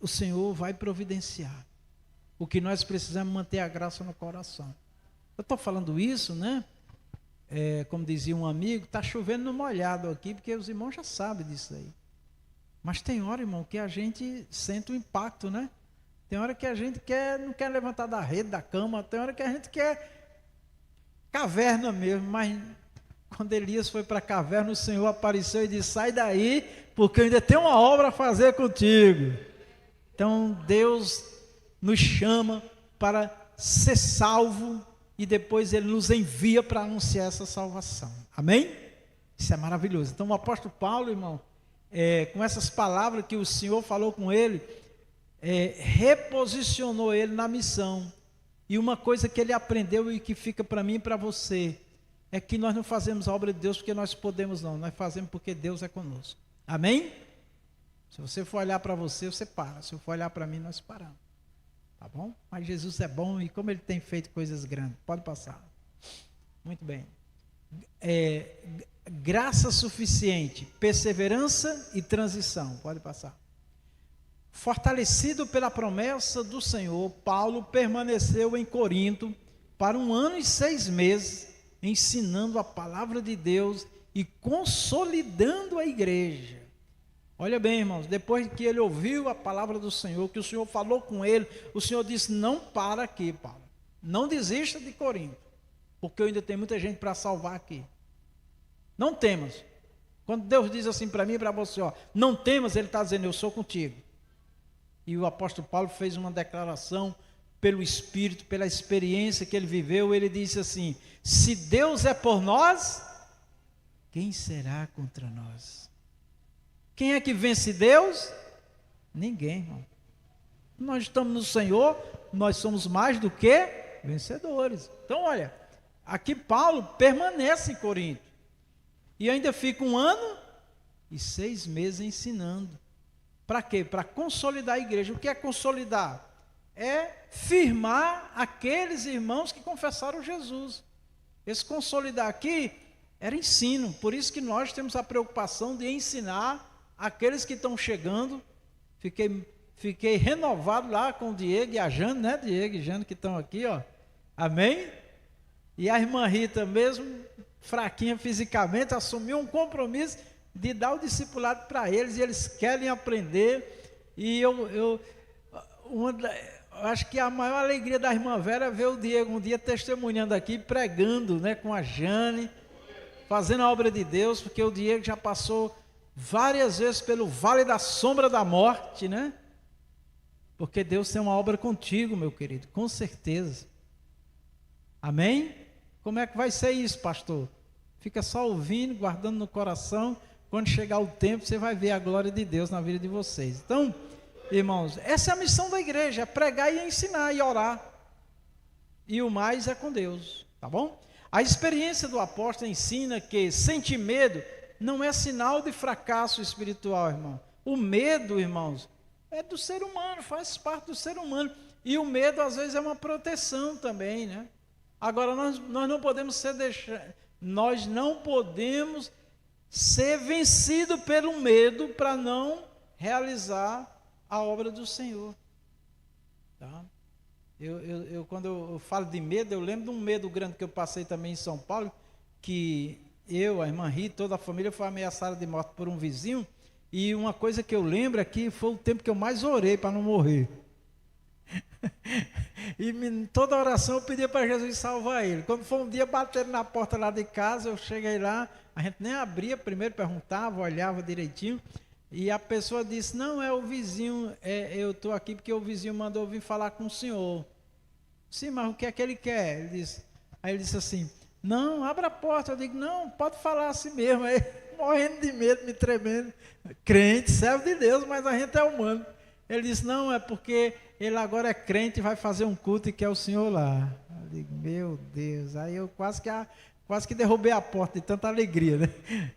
o Senhor vai providenciar. O que nós precisamos é manter a graça no coração. Eu estou falando isso, né? Como dizia um amigo, está chovendo no molhado aqui, porque os irmãos já sabem disso aí. Mas tem hora, irmão, que a gente sente o impacto, né? Tem hora que a gente não quer levantar da rede, da cama, tem hora que a gente quer caverna mesmo, mas quando Elias foi para a caverna, o Senhor apareceu e disse, sai daí, porque eu ainda tenho uma obra a fazer contigo. Então Deus nos chama para ser salvo e depois Ele nos envia para anunciar essa salvação. Amém? Isso é maravilhoso. Então o apóstolo Paulo, irmão, com essas palavras que o Senhor falou com ele, reposicionou ele na missão. E uma coisa que ele aprendeu e que fica para mim e para você, é que nós não fazemos a obra de Deus porque nós podemos, não. Nós fazemos porque Deus é conosco. Amém? Se você for olhar para você, você para. Se eu for olhar para mim, nós paramos. Tá bom? Mas Jesus é bom e como Ele tem feito coisas grandes. Pode passar. Muito bem. Graça suficiente, perseverança e transição. Pode passar. Fortalecido pela promessa do Senhor, Paulo permaneceu em Corinto para 1 ano e 6 meses, ensinando a palavra de Deus e consolidando a igreja. Olha bem, irmãos, depois que ele ouviu a palavra do Senhor, que o Senhor falou com ele, o Senhor disse, não para aqui, Paulo. Não desista de Corinto, porque ainda tem muita gente para salvar aqui. Não temas. Quando Deus diz assim para mim e para você, ó, não temas, Ele está dizendo, eu sou contigo. E o apóstolo Paulo fez uma declaração pelo Espírito, pela experiência que ele viveu, ele disse assim, se Deus é por nós, quem será contra nós? Quem é que vence Deus? Ninguém, irmão. Nós estamos no Senhor, nós somos mais do que vencedores. Então, olha, aqui Paulo permanece em Corinto. E ainda fica 1 ano e 6 meses ensinando. Para quê? Para consolidar a igreja. O que é consolidar? É firmar aqueles irmãos que confessaram Jesus. Esse consolidar aqui era ensino. Por isso que nós temos a preocupação de ensinar aqueles que estão chegando. Fiquei renovado lá com o Diego e a Jane, né, Diego e Jane, que estão aqui, ó. Amém? E a irmã Rita, mesmo fraquinha fisicamente, assumiu um compromisso de dar o discipulado para eles, e eles querem aprender. E eu acho que a maior alegria da irmã Vera é ver o Diego um dia testemunhando aqui, pregando, né, com a Jane, fazendo a obra de Deus, porque o Diego já passou várias vezes pelo vale da sombra da morte, né? Porque Deus tem uma obra contigo, meu querido, com certeza. Amém? Como é que vai ser isso, pastor? Fica só ouvindo, guardando no coração. Quando chegar o tempo, você vai ver a glória de Deus na vida de vocês. Então, irmãos, essa é a missão da igreja, é pregar e ensinar e orar. E o mais é com Deus, tá bom? A experiência do apóstolo ensina que sentir medo não é sinal de fracasso espiritual, irmão. O medo, irmãos, é do ser humano, faz parte do ser humano. E o medo, às vezes, é uma proteção também, né? Agora, nós não podemos ser vencidos pelo medo para não realizar a obra do Senhor. Tá? Quando eu falo de medo, eu lembro de um medo grande que eu passei também em São Paulo, que eu, a irmã Rita, toda a família foi ameaçada de morte por um vizinho, e uma coisa que eu lembro é que foi o tempo que eu mais orei para não morrer. E toda oração eu pedia para Jesus salvar ele. Quando foi um dia batendo na porta lá de casa, eu cheguei lá, a gente nem abria, primeiro perguntava, olhava direitinho, e a pessoa disse: não, é o vizinho, eu estou aqui porque o vizinho mandou vir falar com o senhor. Sim, mas o que é que ele quer? Aí ele disse assim: não, abra a porta. Eu digo: não, pode falar assim mesmo. Aí, morrendo de medo, me tremendo, crente, servo de Deus, mas a gente é humano. Ele disse: não, é porque ele agora é crente e vai fazer um culto e quer o senhor lá. Eu digo: meu Deus. Aí eu quase que derrubei a porta de tanta alegria, né?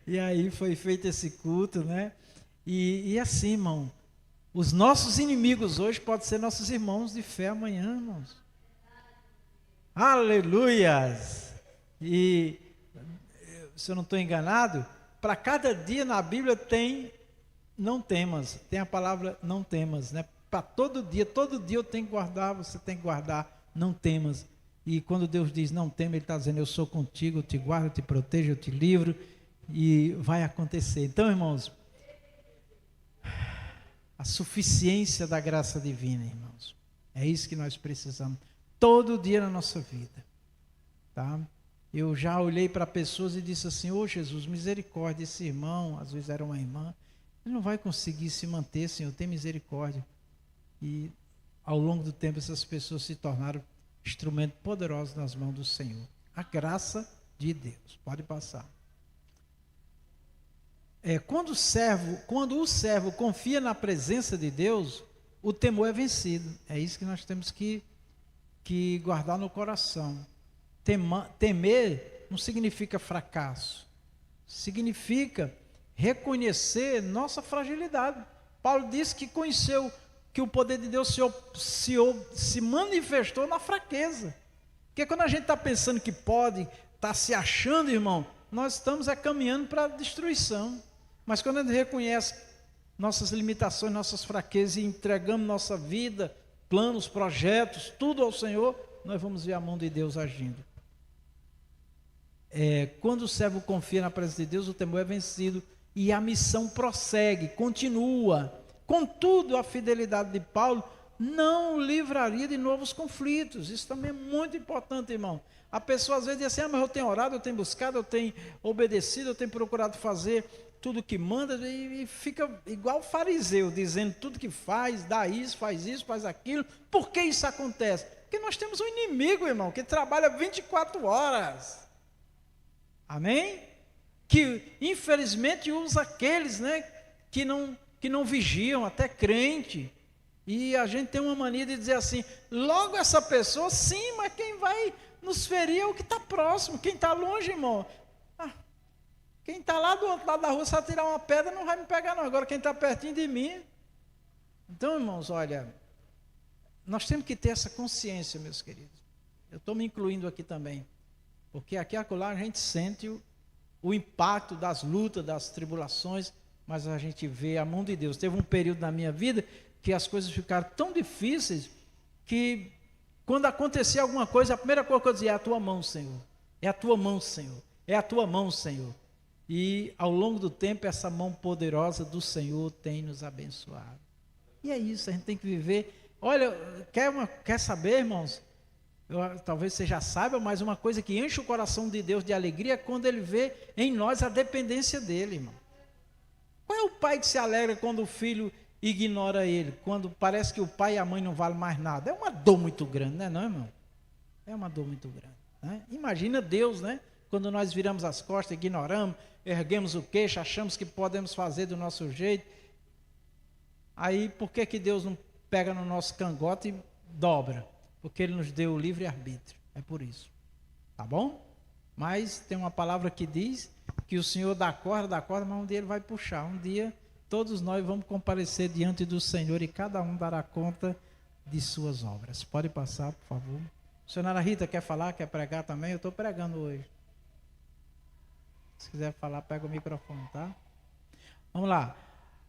E aí foi feito esse culto, né? E assim, irmão, os nossos inimigos hoje podem ser nossos irmãos de fé amanhã, irmãos. Aleluias! E, se eu não estou enganado, para cada dia na Bíblia tem não temas, tem a palavra não temas, né? Para todo dia eu tenho que guardar, você tem que guardar, não temas. E quando Deus diz não tema, Ele está dizendo: eu sou contigo, eu te guardo, eu te protejo, eu te livro, e vai acontecer. Então, irmãos, a suficiência da graça divina, irmãos, é isso que nós precisamos todo dia na nossa vida, tá? Eu já olhei para pessoas e disse assim: ô Jesus, misericórdia, esse irmão, às vezes era uma irmã, ele não vai conseguir se manter, Senhor, tem misericórdia. E ao longo do tempo essas pessoas se tornaram instrumentos poderosos nas mãos do Senhor. A graça de Deus. Pode passar. Quando o servo confia na presença de Deus, o temor é vencido. É isso que nós temos que guardar no coração. Temer não significa fracasso. Significa reconhecer nossa fragilidade. Paulo disse que conheceu que o poder de Deus se manifestou na fraqueza. Porque quando a gente está pensando que pode, está se achando, irmão, nós estamos caminhando para a destruição. Mas quando a gente reconhece nossas limitações, nossas fraquezas e entregamos nossa vida, planos, projetos, tudo ao Senhor, nós vamos ver a mão de Deus agindo. Quando o servo confia na presença de Deus, o temor é vencido e a missão prossegue, continua. Contudo, a fidelidade de Paulo não o livraria de novos conflitos. Isso também é muito importante, irmão. A pessoa às vezes diz assim: mas eu tenho orado, eu tenho buscado, eu tenho obedecido, eu tenho procurado fazer tudo o que manda, e fica igual o fariseu, dizendo tudo que faz, dá isso, faz aquilo. Por que isso acontece? Porque nós temos um inimigo, irmão, que trabalha 24 horas. Amém? Que infelizmente usa aqueles, né, que não vigiam, até crente. E a gente tem uma mania de dizer assim: logo essa pessoa, sim, mas quem vai nos ferir é o que está próximo. Quem está longe, irmão, quem está lá do outro lado da rua, se ela tirar uma pedra, não vai me pegar não. Agora quem está pertinho de mim. Então, irmãos, olha, nós temos que ter essa consciência, meus queridos. Eu estou me incluindo aqui também, porque aqui e acolá a gente sente o impacto das lutas, das tribulações, mas a gente vê a mão de Deus. Teve um período na minha vida que as coisas ficaram tão difíceis que quando acontecia alguma coisa, a primeira coisa que eu dizia: é a tua mão, Senhor. É a tua mão, Senhor. É a tua mão, Senhor. E ao longo do tempo, essa mão poderosa do Senhor tem nos abençoado. E é isso, a gente tem que viver. Olha, quer saber, irmãos? Talvez você já saiba, mas uma coisa que enche o coração de Deus de alegria é quando Ele vê em nós a dependência dEle, irmão. Qual é o pai que se alegra quando o filho ignora ele? Quando parece que o pai e a mãe não valem mais nada? É uma dor muito grande, né, não, irmão? É uma dor muito grande, né? Imagina Deus, né? Quando nós viramos as costas, ignoramos, erguemos o queixo, achamos que podemos fazer do nosso jeito. Aí, por que Deus não pega no nosso cangote e dobra? Porque Ele nos deu o livre-arbítrio. É por isso. Tá bom? Mas tem uma palavra que diz que o Senhor dá corda, mas um dia Ele vai puxar. Um dia todos nós vamos comparecer diante do Senhor e cada um dará conta de suas obras. Pode passar, por favor. Senhora Rita, quer falar, quer pregar também? Eu estou pregando hoje. Se quiser falar, pega o microfone, tá? Vamos lá.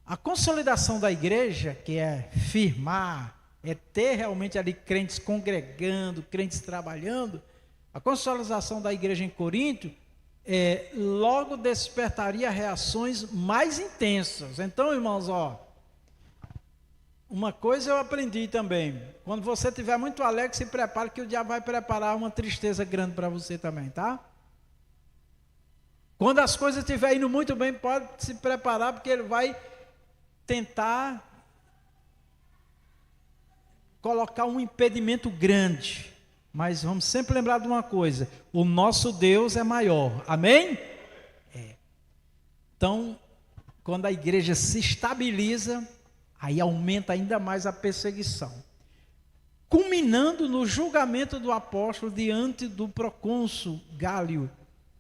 A consolidação da igreja, que é firmar, é ter realmente ali crentes congregando, crentes trabalhando, a consolidação da igreja em Corinto logo despertaria reações mais intensas. Então, irmãos, uma coisa eu aprendi também: quando você estiver muito alegre, se prepare que o diabo vai preparar uma tristeza grande para você também, tá? Quando as coisas estiverem indo muito bem, pode se preparar, porque ele vai tentar colocar um impedimento grande. Mas vamos sempre lembrar de uma coisa: o nosso Deus é maior. Amém? Então, quando a igreja se estabiliza, aí aumenta ainda mais a perseguição, culminando no julgamento do apóstolo diante do procônsul Gálio,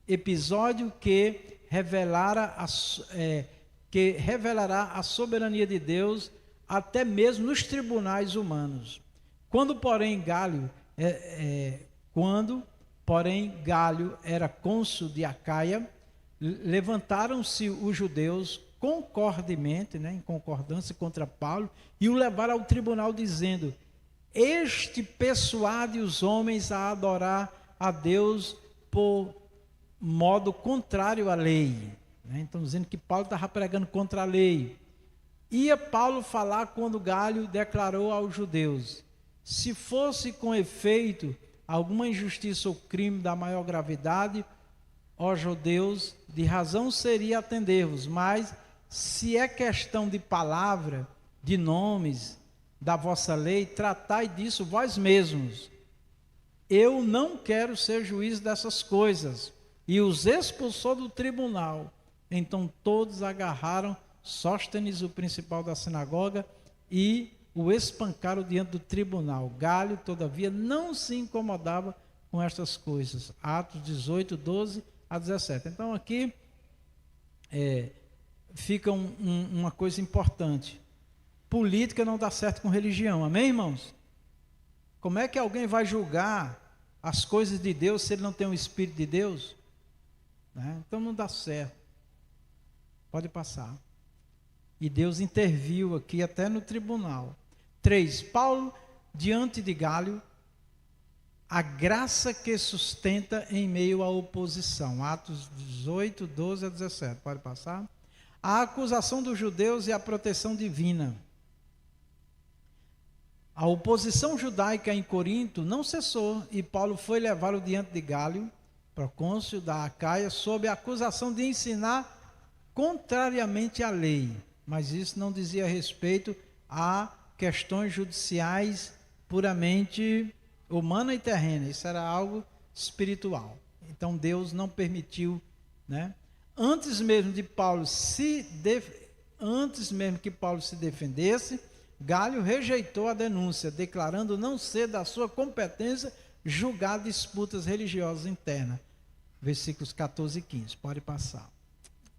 episódio que revelará a soberania de Deus até mesmo nos tribunais humanos. Quando, porém, Gálio era cônsul de Acaia, levantaram-se os judeus concordemente, em concordância contra Paulo, e o levaram ao tribunal dizendo: este persuade os homens a adorar a Deus por modo contrário à lei. Então, dizendo que Paulo estava pregando contra a lei. Ia Paulo falar quando Gálio declarou aos judeus: se fosse com efeito alguma injustiça ou crime da maior gravidade, ó judeus, de razão seria atender-vos, mas se é questão de palavra, de nomes, da vossa lei, tratai disso vós mesmos. Eu não quero ser juiz dessas coisas. E os expulsou do tribunal. Então todos agarraram Sóstenes, o principal da sinagoga, e o espancaram diante do tribunal. Gálio, todavia, não se incomodava com estas coisas. Atos 18, 12 a 17. Então aqui fica uma coisa importante: política não dá certo com religião. Amém, irmãos? Como é que alguém vai julgar as coisas de Deus se ele não tem o Espírito de Deus? Então não dá certo. Pode passar. E Deus interviu aqui até no tribunal. 3. Paulo, diante de Gálio, a graça que sustenta em meio à oposição. Atos 18, 12 a 17. Pode passar. A acusação dos judeus e a proteção divina. A oposição judaica em Corinto não cessou, e Paulo foi levá-lo diante de Gálio, procônsul da Acaia, sob a acusação de ensinar contrariamente à lei. Mas isso não dizia respeito a questões judiciais puramente humanas e terrenas. Isso era algo espiritual. Então Deus não permitiu, Antes mesmo que Paulo se defendesse, Gálio rejeitou a denúncia, declarando não ser da sua competência julgar disputas religiosas internas. Versículos 14 e 15. Pode passar.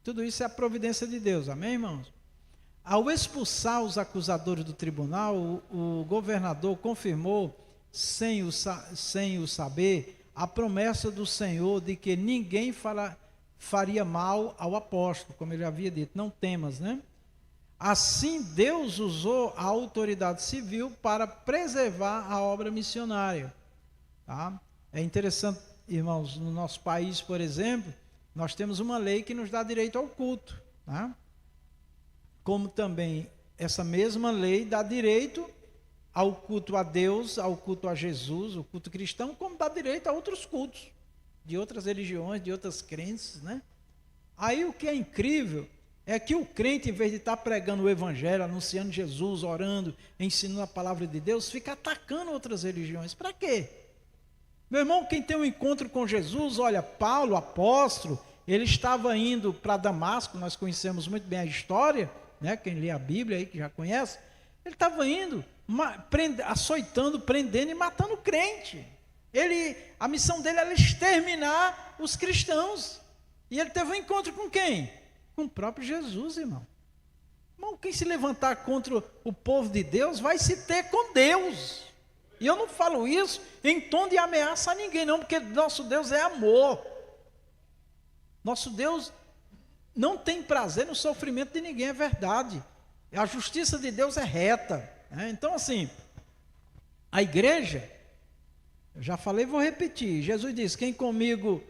Tudo isso é a providência de Deus. Amém, irmãos? Ao expulsar os acusadores do tribunal, o governador confirmou, sem o saber, a promessa do Senhor de que ninguém faria mal ao apóstolo, como ele havia dito: não temas, Assim, Deus usou a autoridade civil para preservar a obra missionária. Tá? É interessante irmãos, no nosso país, por exemplo, nós temos uma lei que nos dá direito ao culto, tá? Como também essa mesma lei dá direito ao culto a Deus, ao culto a Jesus, o culto cristão, como dá direito a outros cultos, de outras religiões, de outras crenças, né? Aí o que é incrível é que o crente, em vez de estar pregando o evangelho, anunciando Jesus, orando, ensinando a palavra de Deus, fica atacando outras religiões. Para quê? Meu irmão, quem tem um encontro com Jesus, olha, Paulo, apóstolo, ele estava indo para Damasco, nós conhecemos muito bem a história, né? Quem lê a Bíblia aí, que já conhece, ele estava indo, açoitando, prendendo e matando crente. A missão dele era exterminar os cristãos. E ele teve um encontro com quem? Com o próprio Jesus, irmão. Irmão, quem se levantar contra o povo de Deus, vai se ter com Deus. E eu não falo isso em tom de ameaça a ninguém, não, porque nosso Deus é amor. Nosso Deus não tem prazer no sofrimento de ninguém, é verdade. A justiça de Deus é reta. Né? Então, assim, a igreja, eu já falei, vou repetir. Jesus disse: quem comigo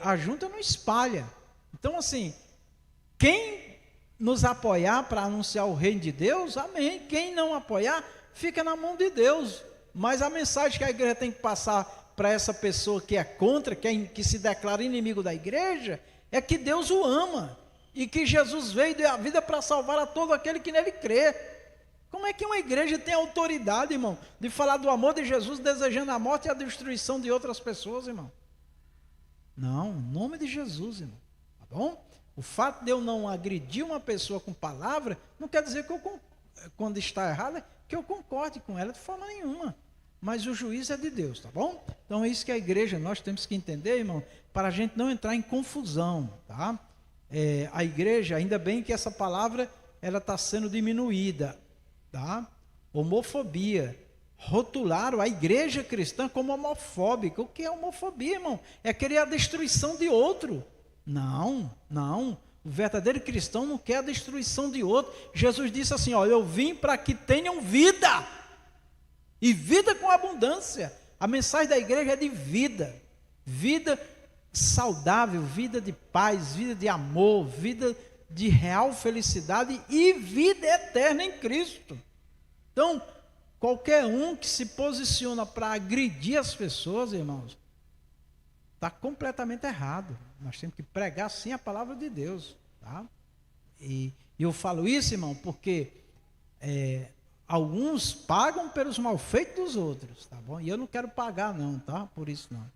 ajunta, não espalha. Então, assim, quem nos apoiar para anunciar o reino de Deus, amém. Quem não apoiar, fica na mão de Deus. Mas a mensagem que a igreja tem que passar para essa pessoa que é contra, que se declara inimigo da igreja, é que Deus o ama e que Jesus veio e deu a vida para salvar a todo aquele que nele crê. Como é que uma igreja tem autoridade, irmão, de falar do amor de Jesus, desejando a morte e a destruição de outras pessoas, irmão? Não, em nome de Jesus, irmão, tá bom? O fato de eu não agredir uma pessoa com palavra, não quer dizer que quando está errada, que eu concorde com ela de forma nenhuma. Mas o juízo é de Deus, tá bom? Então é isso que a igreja, nós temos que entender, irmão, para a gente não entrar em confusão, tá? A igreja, ainda bem que essa palavra, ela está sendo diminuída, tá? Homofobia. Rotularam a igreja cristã como homofóbica. O que é homofobia, irmão? É querer a destruição de outro. Não, não. O verdadeiro cristão não quer a destruição de outro. Jesus disse assim, ó, eu vim para que tenham vida. E vida com abundância. A mensagem da igreja é de vida. Vida saudável, vida de paz, vida de amor, vida de real felicidade e vida eterna em Cristo. Então, qualquer um que se posiciona para agredir as pessoas, irmãos, está completamente errado. Nós temos que pregar sim a palavra de Deus, tá? E eu falo isso, irmão, porque alguns pagam pelos malfeitos dos outros, tá bom? E eu não quero pagar não, tá? Por isso não.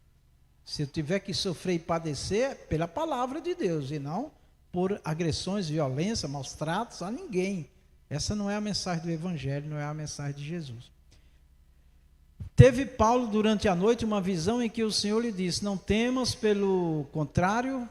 Se eu tiver que sofrer e padecer, é pela palavra de Deus e não por agressões, violência, maus tratos a ninguém. Essa não é a mensagem do Evangelho, não é a mensagem de Jesus. Teve Paulo durante a noite uma visão em que o Senhor lhe disse, não temas, pelo contrário,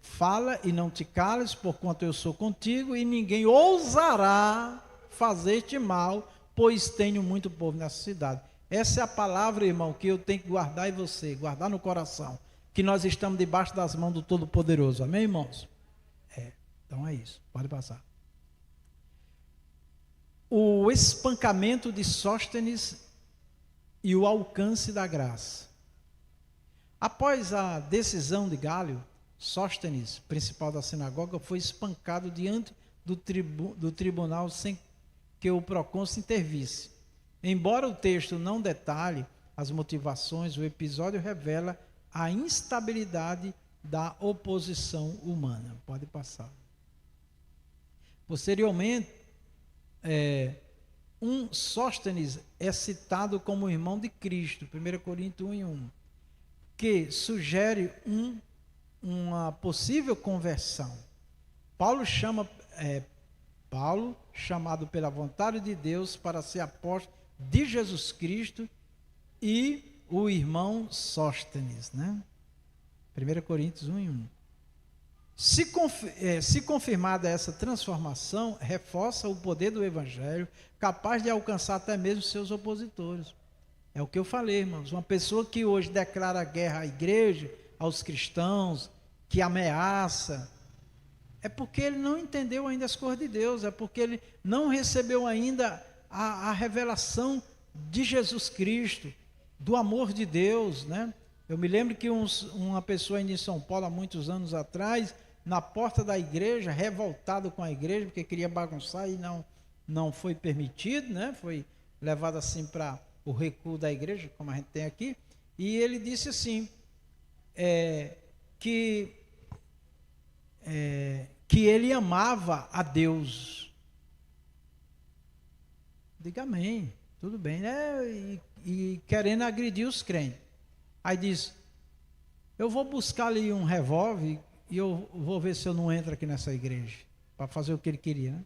fala e não te cales, porquanto eu sou contigo, e ninguém ousará fazer-te mal, pois tenho muito povo nessa cidade. Essa é a palavra, irmão, que eu tenho que guardar em você, guardar no coração, que nós estamos debaixo das mãos do Todo-Poderoso, amém, irmãos? Então é isso, pode passar. O espancamento de Sóstenes e o alcance da graça. Após a decisão de Gálio, Sóstenes, principal da sinagoga, foi espancado diante do tribunal sem que o procônsul intervisse. Embora o texto não detalhe as motivações, o episódio revela a instabilidade da oposição humana. Pode passar. Posteriormente, Sóstenes é citado como irmão de Cristo, 1 Coríntios 1:1, que sugere uma possível conversão. Paulo, chamado pela vontade de Deus para ser apóstolo de Jesus Cristo, e o irmão Sóstenes, né? 1 Coríntios 1:1. Se confirmada essa transformação, reforça o poder do Evangelho, capaz de alcançar até mesmo seus opositores. É o que eu falei, irmãos. Uma pessoa que hoje declara guerra à igreja, aos cristãos, que ameaça, é porque ele não entendeu ainda as coisas de Deus, é porque ele não recebeu ainda a revelação de Jesus Cristo, do amor de Deus, né? Eu me lembro que uma pessoa em São Paulo, há muitos anos atrás, na porta da igreja, revoltado com a igreja, porque queria bagunçar e não foi permitido, né? Foi levado assim para o recuo da igreja, como a gente tem aqui, e ele disse assim, que ele amava a Deus. Diga amém, tudo bem, né? E querendo agredir os crentes. Aí diz, eu vou buscar ali um revólver e eu vou ver se eu não entro aqui nessa igreja, para fazer o que ele queria, né?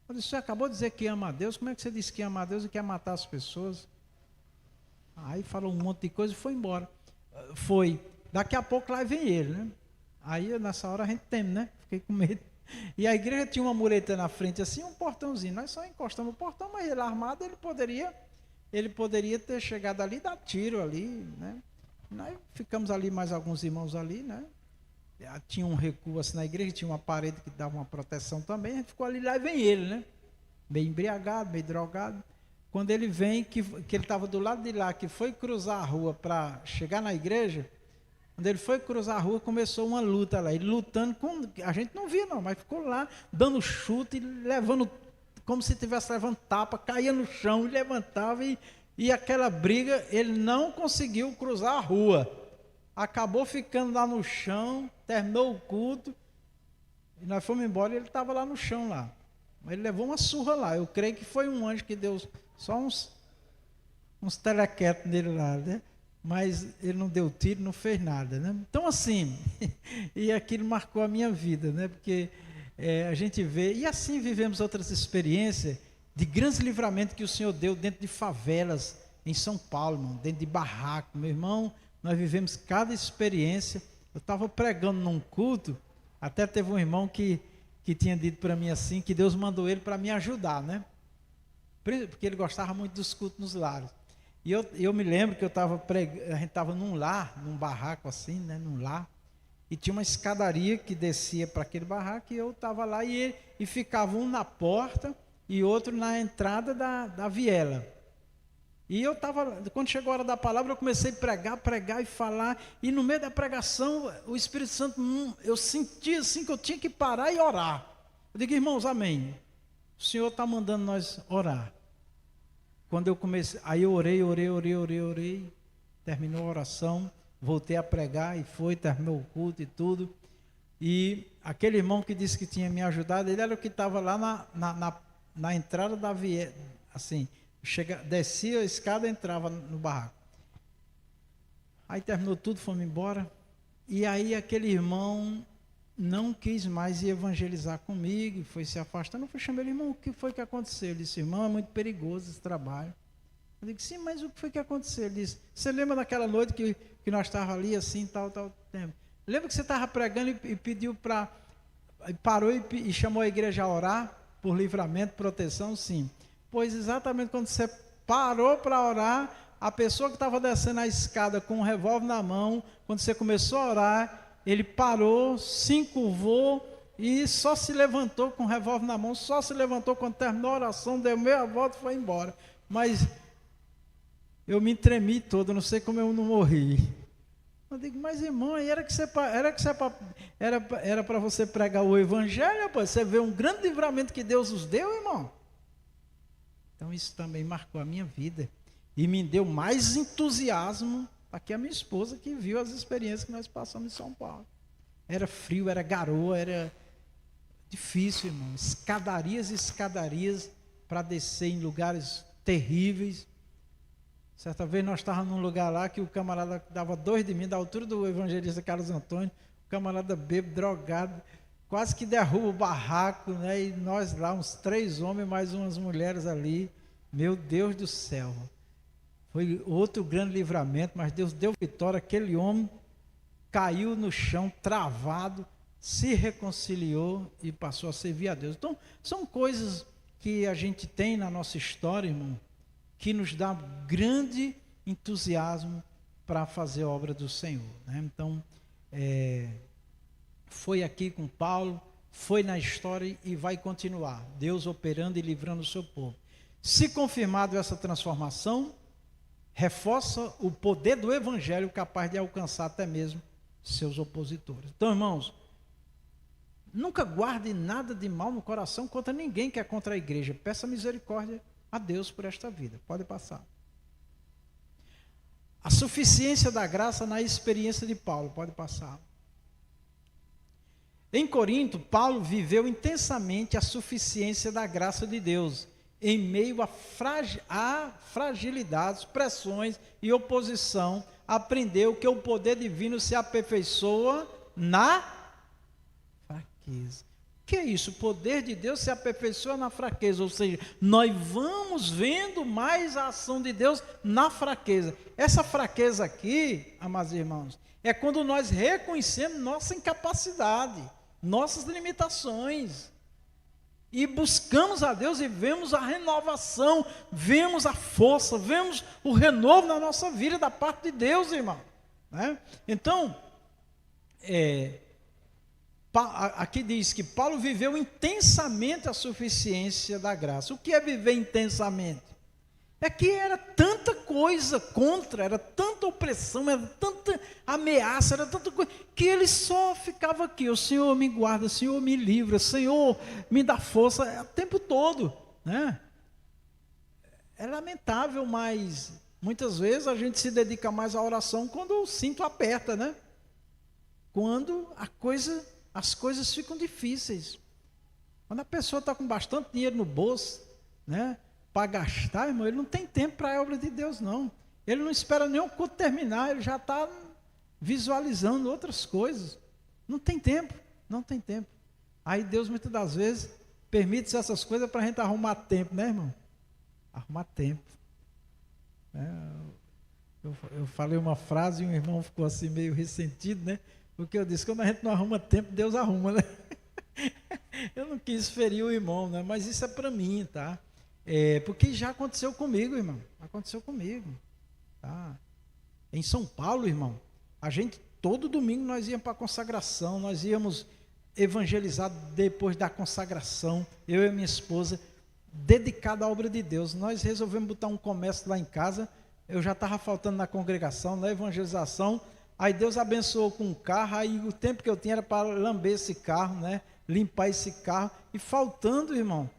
Eu disse, você acabou de dizer que ama a Deus, como é que você disse que ama a Deus e quer matar as pessoas? Aí falou um monte de coisa e foi embora. Daqui a pouco lá vem ele, né? Aí nessa hora a gente teme, né? Fiquei com medo. E a igreja tinha uma mureta na frente assim, um portãozinho, nós só encostamos o portão, mas ele armado, ele poderia ter chegado ali e dar tiro ali, né? Nós ficamos ali, mais alguns irmãos ali, né? Tinha um recuo assim na igreja, tinha uma parede que dava uma proteção também, a gente ficou ali, lá e vem ele, né? Meio embriagado, meio drogado. Quando ele vem, que ele estava do lado de lá, que foi cruzar a rua para chegar na igreja, quando ele foi cruzar a rua, começou uma luta lá, ele lutando, a gente não via não, mas ficou lá, dando chute, levando, como se tivesse levando tapa, caía no chão e levantava, e aquela briga, ele não conseguiu cruzar a rua, acabou ficando lá no chão, terminou o culto, e nós fomos embora e ele estava lá no chão lá, mas ele levou uma surra lá, eu creio que foi um anjo que deu só uns telequetos nele lá, né? Mas ele não deu tiro, não fez nada, né? Então assim, e aquilo marcou a minha vida, né? Porque a gente vê, e assim vivemos outras experiências de grandes livramentos que o Senhor deu dentro de favelas em São Paulo, irmão, dentro de barraco, meu irmão, nós vivemos cada experiência. Eu estava pregando num culto, até teve um irmão que tinha dito para mim assim, que Deus mandou ele para me ajudar, né? Porque ele gostava muito dos cultos nos lares. E eu me lembro que a gente estava num lar, num barraco assim, né, num lar, e tinha uma escadaria que descia para aquele barraco, e eu estava lá, e ficava um na porta e outro na entrada da viela. E eu estava, quando chegou a hora da palavra, eu comecei a pregar e falar, e no meio da pregação, o Espírito Santo, eu senti assim que eu tinha que parar e orar. Eu digo, irmãos, amém. O Senhor está mandando nós orar. Quando eu comecei, aí eu orei, terminou a oração, voltei a pregar e terminou o culto e tudo. E aquele irmão que disse que tinha me ajudado, ele era o que estava lá na entrada da viela, assim, descia a escada e entrava no barraco. Aí terminou tudo, fomos embora, e aí aquele irmão não quis mais ir evangelizar comigo, foi se afastando. Eu fui chamar ele, irmão, o que foi que aconteceu? Ele disse, irmão, é muito perigoso esse trabalho. Eu disse, sim, mas o que foi que aconteceu? Ele disse, você lembra daquela noite que nós estávamos ali assim, tal tempo? Lembra que você estava pregando e pediu para, parou e chamou a igreja a orar por livramento, proteção? Sim. Pois exatamente quando você parou para orar, a pessoa que estava descendo a escada com um revólver na mão, quando você começou a orar, ele parou, se encurvou e só se levantou com o revólver na mão, só se levantou quando terminou a oração, deu meia volta e foi embora. Mas eu me tremi todo, não sei como eu não morri. Eu digo, mas irmão, era para você pregar o evangelho, pô, você vê um grande livramento que Deus nos deu, irmão. Então isso também marcou a minha vida e me deu mais entusiasmo. Aqui a minha esposa que viu as experiências que nós passamos em São Paulo. Era frio, era garoa, era difícil, irmão. Escadarias e escadarias para descer em lugares terríveis. Certa vez nós estávamos num lugar lá que o camarada dava 2 de mim, da altura do evangelista Carlos Antônio, o camarada bêbado, drogado, quase que derruba o barraco, né? E nós lá, uns 3 homens, mais umas mulheres ali. Meu Deus do céu. Foi outro grande livramento, mas Deus deu vitória. Aquele homem caiu no chão, travado, se reconciliou e passou a servir a Deus. Então, são coisas que a gente tem na nossa história, irmão, que nos dá grande entusiasmo para fazer a obra do Senhor, né? Então, foi aqui com Paulo, foi na história e vai continuar. Deus operando e livrando o seu povo. Se confirmado essa transformação, reforça o poder do evangelho capaz de alcançar até mesmo seus opositores. Então, irmãos, nunca guarde nada de mal no coração contra ninguém que é contra a igreja. Peça misericórdia a Deus por esta vida. Pode passar. A suficiência da graça na experiência de Paulo. Pode passar. Em Corinto, Paulo viveu intensamente a suficiência da graça de Deus, em meio a fragilidades, pressões e oposição. Aprendeu que o poder divino se aperfeiçoa na fraqueza. O que é isso? O poder de Deus se aperfeiçoa na fraqueza, ou seja, nós vamos vendo mais a ação de Deus na fraqueza. Essa fraqueza aqui, amados irmãos, é quando nós reconhecemos nossa incapacidade, nossas limitações, e buscamos a Deus e vemos a renovação, vemos a força, vemos o renovo na nossa vida da parte de Deus, irmão, né? Então, aqui diz que Paulo viveu intensamente a suficiência da graça. O que é viver intensamente? É que era tanta coisa contra, era tanta opressão, era tanta ameaça, era tanta coisa, que ele só ficava aqui: o Senhor me guarda, o Senhor me livra, o Senhor me dá força, o tempo todo, né? É lamentável, mas muitas vezes a gente se dedica mais à oração quando o cinto aperta, né? Quando as coisas ficam difíceis. Quando a pessoa está com bastante dinheiro no bolso, né, para gastar, irmão, ele não tem tempo para a obra de Deus, não. Ele não espera nem o culto terminar, ele já está visualizando outras coisas. Não tem tempo, não tem tempo. Aí Deus, muitas das vezes, permite essas coisas para a gente arrumar tempo, né, irmão? Arrumar tempo. Eu falei uma frase e um irmão ficou assim meio ressentido, né? Porque eu disse: quando a gente não arruma tempo, Deus arruma, né? Eu não quis ferir o irmão, né? Mas isso é para mim, tá? Porque já aconteceu comigo, irmão. Aconteceu comigo, tá? Em São Paulo, irmão, a gente, todo domingo nós íamos para a consagração, nós íamos evangelizar depois da consagração, eu e minha esposa, dedicada à obra de Deus. Nós resolvemos botar um comércio lá em casa, eu já estava faltando na congregação, na evangelização. Aí Deus abençoou com um carro, aí o tempo que eu tinha era para lamber esse carro, né? Limpar esse carro, e faltando, irmão,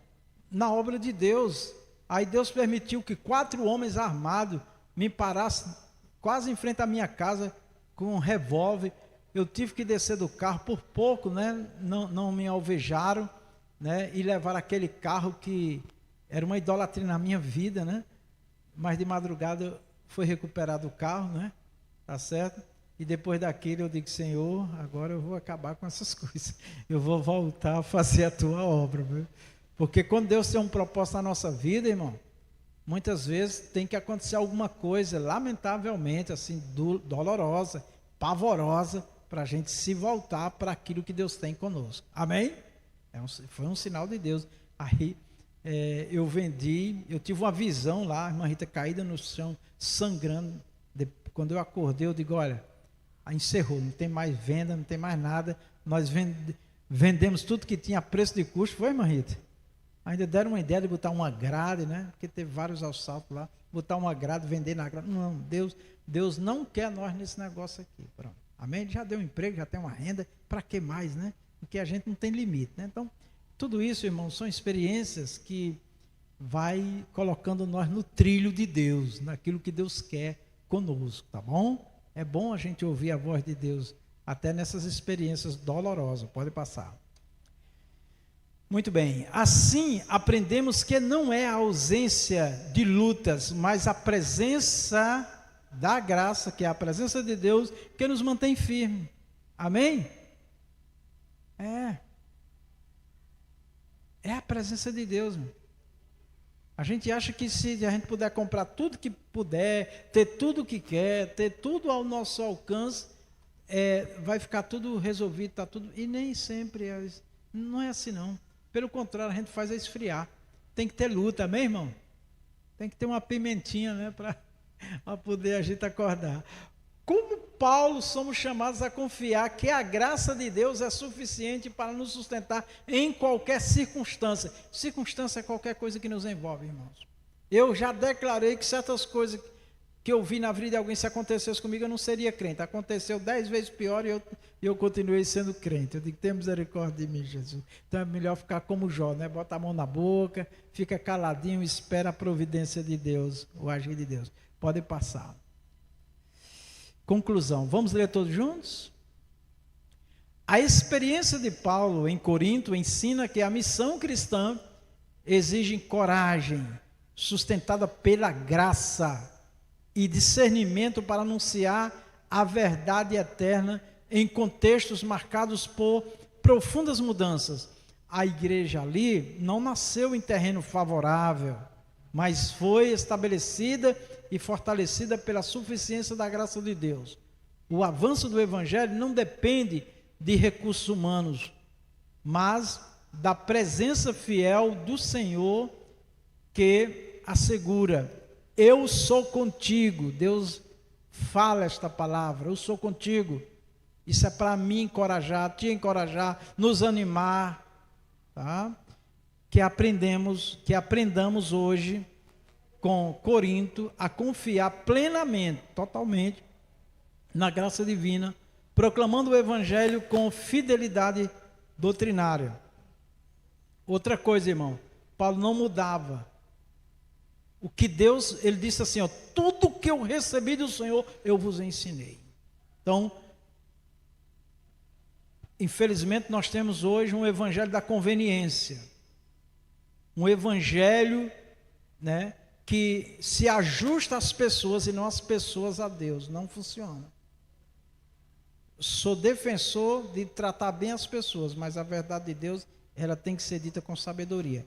na obra de Deus. Aí Deus permitiu que 4 homens armados me parassem quase em frente à minha casa com um revólver. Eu tive que descer do carro, por pouco, né? Não me alvejaram, né? E levaram aquele carro que era uma idolatria na minha vida, né? Mas de madrugada foi recuperado o carro, né? Tá certo? E depois daquilo eu digo: Senhor, agora eu vou acabar com essas coisas. Eu vou voltar a fazer a tua obra, viu? Porque quando Deus tem um propósito na nossa vida, irmão, muitas vezes tem que acontecer alguma coisa, lamentavelmente, assim, dolorosa, pavorosa, para a gente se voltar para aquilo que Deus tem conosco. Amém? Foi um sinal de Deus. Aí eu tive uma visão lá, a irmã Rita caída no chão, sangrando. Quando eu acordei, eu digo: olha, encerrou, não tem mais venda, não tem mais nada. Nós vendemos tudo que tinha a preço de custo. Foi, irmã Rita? Ainda deram uma ideia de botar uma grade, né? Porque teve vários assaltos lá. Botar uma grade, vender na grade. Não, Deus não quer nós nesse negócio aqui. Pronto. Amém? Ele já deu um emprego, já tem uma renda. Para que mais, né? Porque a gente não tem limite, né? Então, tudo isso, irmãos, são experiências que vai colocando nós no trilho de Deus, naquilo que Deus quer conosco, tá bom? É bom a gente ouvir a voz de Deus, até nessas experiências dolorosas. Pode passar. Muito bem. Assim, aprendemos que não é a ausência de lutas, mas a presença da graça, que é a presença de Deus, que nos mantém firme. Amém? É a presença de Deus, meu. A gente acha que se a gente puder comprar tudo que puder, ter tudo que quer, ter tudo ao nosso alcance, vai ficar tudo resolvido, tá tudo. E nem sempre não é assim, não. Pelo contrário, a gente faz esfriar. Tem que ter luta, amém, irmão? Tem que ter uma pimentinha, né, para poder a gente acordar. Como Paulo, somos chamados a confiar que a graça de Deus é suficiente para nos sustentar em qualquer circunstância. Circunstância é qualquer coisa que nos envolve, irmãos. Eu já declarei que certas coisas que eu vi na vida de alguém, se acontecesse comigo, eu não seria crente. Aconteceu 10 vezes pior e eu continuei sendo crente. Eu digo, tem misericórdia de mim, Jesus. Então é melhor ficar como Jó, né? Bota a mão na boca, fica caladinho, espera a providência de Deus, o agir de Deus. Pode passar. Conclusão, vamos ler todos juntos? A experiência de Paulo em Corinto ensina que a missão cristã exige coragem, sustentada pela graça e discernimento para anunciar a verdade eterna em contextos marcados por profundas mudanças. A igreja ali não nasceu em terreno favorável, mas foi estabelecida e fortalecida pela suficiência da graça de Deus. O avanço do evangelho não depende de recursos humanos, mas da presença fiel do Senhor que assegura: eu sou contigo. Deus fala esta palavra, eu sou contigo. Isso é para me encorajar, te encorajar, nos animar, tá? Que aprendamos hoje com Corinto a confiar plenamente, totalmente, na graça divina, proclamando o evangelho com fidelidade doutrinária. Outra coisa, irmão, Paulo não mudava. O que Deus, ele disse assim, ó, tudo que eu recebi do Senhor, eu vos ensinei. Então, infelizmente, nós temos hoje um evangelho da conveniência. Um evangelho, né, que se ajusta às pessoas e não as pessoas a Deus. Não funciona. Sou defensor de tratar bem as pessoas, mas a verdade de Deus, ela tem que ser dita com sabedoria.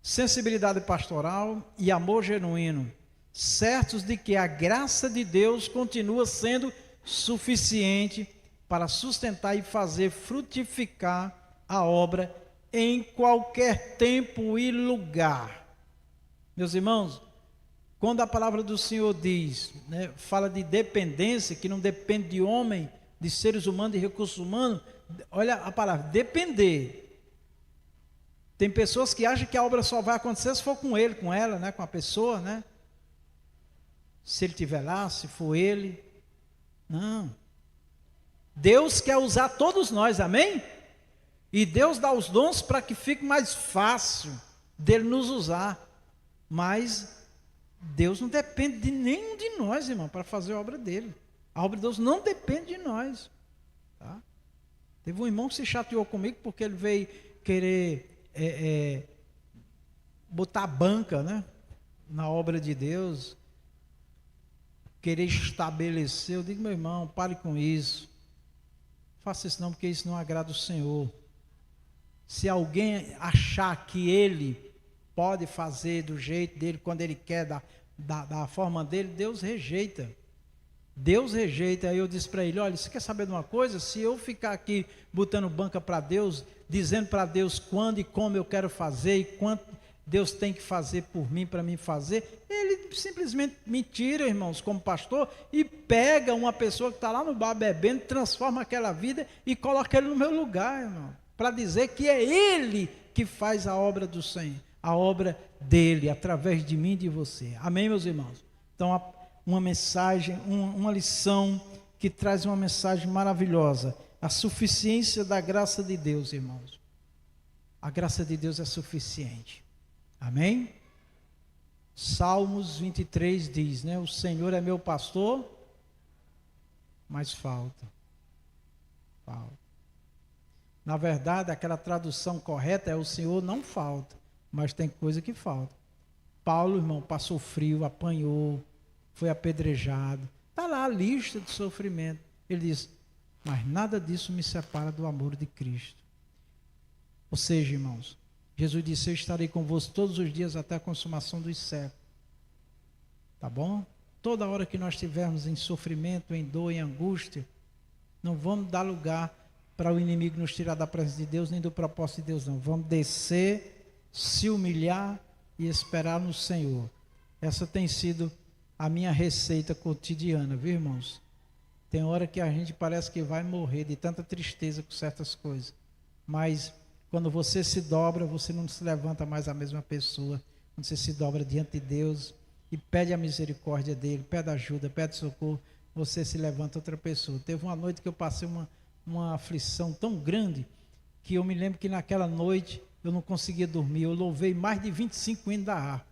Sensibilidade pastoral e amor genuíno, certos de que a graça de Deus continua sendo suficiente para sustentar e fazer frutificar a obra em qualquer tempo e lugar. Meus irmãos, quando a palavra do Senhor diz, né, fala de dependência, que não depende de homem, de seres humanos, de recursos humanos, olha a palavra, depender. Tem pessoas que acham que a obra só vai acontecer se for com ele, com ela, né, com a pessoa, né? Se ele estiver lá, se for ele. Não. Deus quer usar todos nós, amém? E Deus dá os dons para que fique mais fácil dele nos usar. Mas Deus não depende de nenhum de nós, irmão, para fazer a obra dele. A obra de Deus não depende de nós. Tá? Teve um irmão que se chateou comigo porque ele veio querer botar a banca, né, na obra de Deus, querer estabelecer. Eu digo, meu irmão, pare com isso. Faça isso não, porque isso não agrada o Senhor. Se alguém achar que ele pode fazer do jeito dele, quando ele quer, da forma dele, Deus rejeita. Deus rejeita. Aí eu disse para ele, olha, você quer saber de uma coisa? Se eu ficar aqui botando banca para Deus, dizendo para Deus quando e como eu quero fazer e quanto Deus tem que fazer por mim, para mim fazer, ele simplesmente me tira, irmãos, como pastor, e pega uma pessoa que está lá no bar bebendo, transforma aquela vida e coloca ele no meu lugar, irmão, para dizer que é ele que faz a obra do Senhor, a obra dele, através de mim e de você. Amém, meus irmãos? Então, uma mensagem, uma lição que traz uma mensagem maravilhosa. A suficiência da graça de Deus, irmãos. A graça de Deus é suficiente. Amém? Salmos 23 diz, né? O Senhor é meu pastor, mas falta. Na verdade, aquela tradução correta é o Senhor não falta, mas tem coisa que falta. Paulo, irmão, passou frio, apanhou, foi apedrejado. Está lá a lista de sofrimento. Ele diz, mas nada disso me separa do amor de Cristo. Ou seja, irmãos, Jesus disse, eu estarei convosco todos os dias até a consumação dos séculos. Tá bom? Toda hora que nós estivermos em sofrimento, em dor, em angústia, não vamos dar lugar para o inimigo nos tirar da presença de Deus, nem do propósito de Deus, não. Vamos descer, se humilhar e esperar no Senhor. Essa tem sido a minha receita cotidiana, viu, irmãos? Tem hora que a gente parece que vai morrer de tanta tristeza com certas coisas. Mas quando você se dobra, você não se levanta mais a mesma pessoa. Quando você se dobra diante de Deus, e pede a misericórdia dele, pede ajuda, pede socorro, você se levanta outra pessoa. Teve uma noite que eu passei uma aflição tão grande, que eu me lembro que naquela noite eu não conseguia dormir, eu louvei mais de 25 hinos da harpa.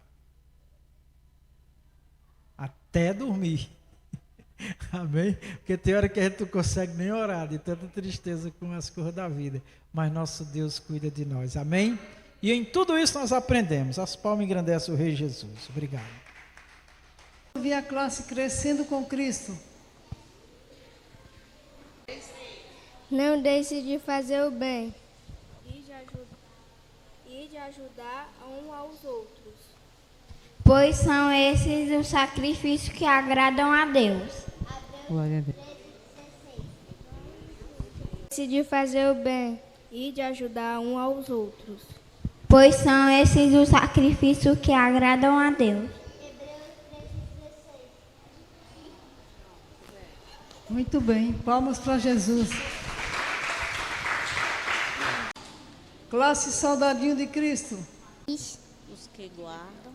Até dormir. Amém? Porque tem hora que a gente não consegue nem orar, de tanta tristeza com as coisas da vida. Mas nosso Deus cuida de nós. Amém? E em tudo isso nós aprendemos. As palmas engrandecem o Rei Jesus. Obrigado. Vi a classe crescendo com Cristo. Não deixe de fazer o bem e de ajudar um aos outros, pois são esses os sacrifícios que agradam a Deus. Glória a Deus. Deixe de fazer o bem e de ajudar um aos outros, pois são esses os sacrifícios que agradam a Deus. Muito bem, palmas para Jesus. Classe Soldadinho de Cristo. Os que guardam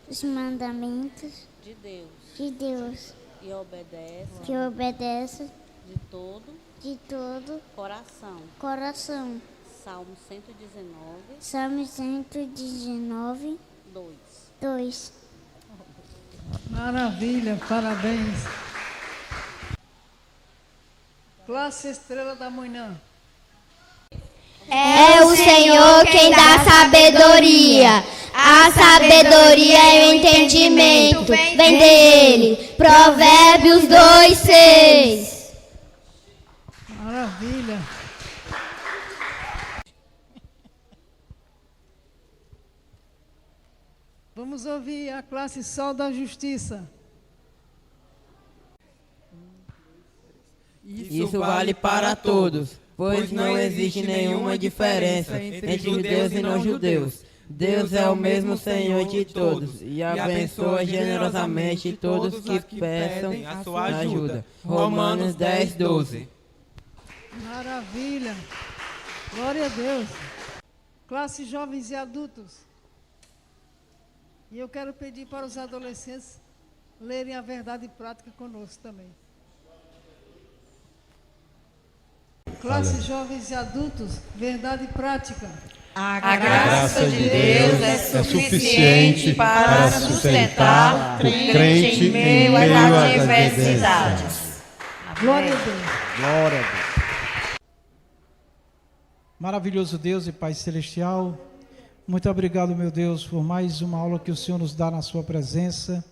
Os mandamentos de Deus de Deus, e obedecem que obedece de todo de todo coração. coração. Salmo 119, Salmo 119, 2. Maravilha, parabéns. Classe Estrela da Manhã. É o Senhor quem dá sabedoria. A sabedoria é o entendimento. Vem dele. Provérbios 2:6. Maravilha. Vamos ouvir a classe Sol da Justiça. Isso vale para todos, pois não existe nenhuma diferença entre judeus e não-judeus. Deus é o mesmo Senhor de todos e abençoa generosamente todos que peçam a sua ajuda. Romanos 10:12. Maravilha. Glória a Deus. Classe Jovens e Adultos. E eu quero pedir para os adolescentes lerem a verdade prática conosco também. Classe Jovens e Adultos, verdade prática. A graça de Deus é suficiente para sustentar o crente em meio às adversidades. Glória a Deus. Glória a Deus. Maravilhoso Deus e Pai Celestial, muito obrigado, meu Deus, por mais uma aula que o Senhor nos dá na sua presença.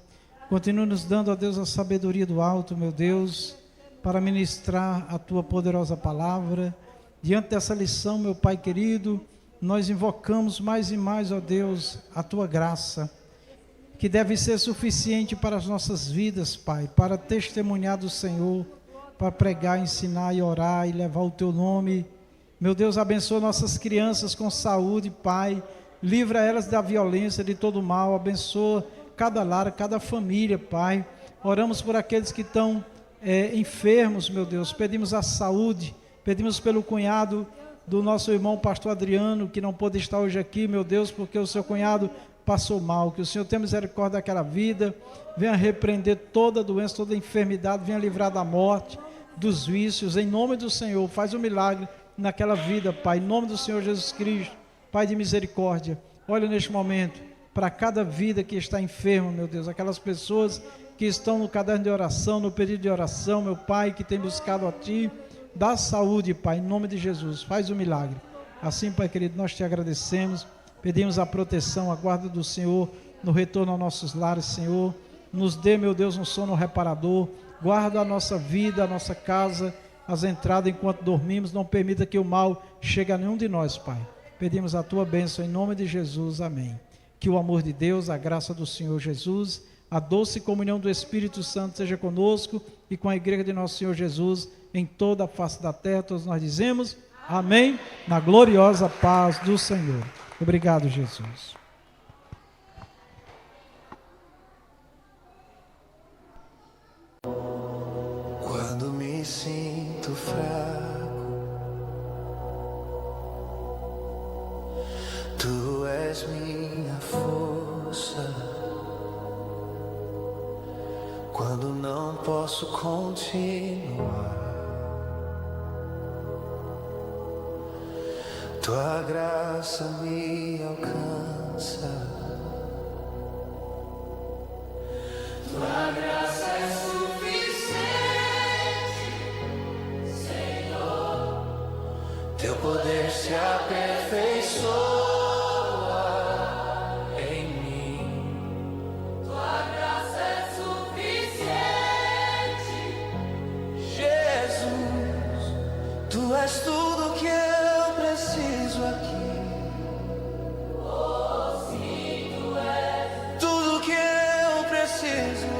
Continue nos dando, ó Deus, a sabedoria do alto, meu Deus, para ministrar a tua poderosa palavra. Diante dessa lição, meu Pai querido, nós invocamos mais e mais, ó Deus, a tua graça, que deve ser suficiente para as nossas vidas, Pai, para testemunhar do Senhor, para pregar, ensinar e orar e levar o teu nome. Meu Deus, abençoa nossas crianças com saúde, Pai, livra elas da violência, de todo mal, abençoa cada lar, cada família, Pai. Oramos por aqueles que estão enfermos, meu Deus, pedimos a saúde, pedimos pelo cunhado do nosso irmão pastor Adriano, que não pôde estar hoje aqui, meu Deus, porque o seu cunhado passou mal, que o Senhor tenha misericórdia daquela vida, venha repreender toda doença, toda enfermidade, venha livrar da morte, dos vícios, em nome do Senhor, faz um milagre naquela vida, Pai, em nome do Senhor Jesus Cristo, Pai de misericórdia, olha neste momento, para cada vida que está enferma, meu Deus, aquelas pessoas que estão no caderno de oração, no pedido de oração, meu Pai, que tem buscado a Ti, dá saúde, Pai, em nome de Jesus, faz o milagre. Assim, Pai querido, nós Te agradecemos, pedimos a proteção, a guarda do Senhor, no retorno aos nossos lares, Senhor, nos dê, meu Deus, um sono reparador, guarda a nossa vida, a nossa casa, as entradas enquanto dormimos, não permita que o mal chegue a nenhum de nós, Pai. Pedimos a Tua bênção em nome de Jesus, amém. Que o amor de Deus, a graça do Senhor Jesus, a doce comunhão do Espírito Santo seja conosco e com a igreja de nosso Senhor Jesus em toda a face da terra. Todos nós dizemos amém, na gloriosa paz do Senhor. Obrigado, Jesus. Quando me sinto fraco, Tu és minha força. força. Quando não posso continuar, tua graça me alcança. Tua graça é suficiente, Senhor. Teu poder se aperfeiçoa em mim. Tua graça é suficiente, Jesus. Tu és tudo que eu preciso aqui. Oh, sim, tu és tudo que eu preciso.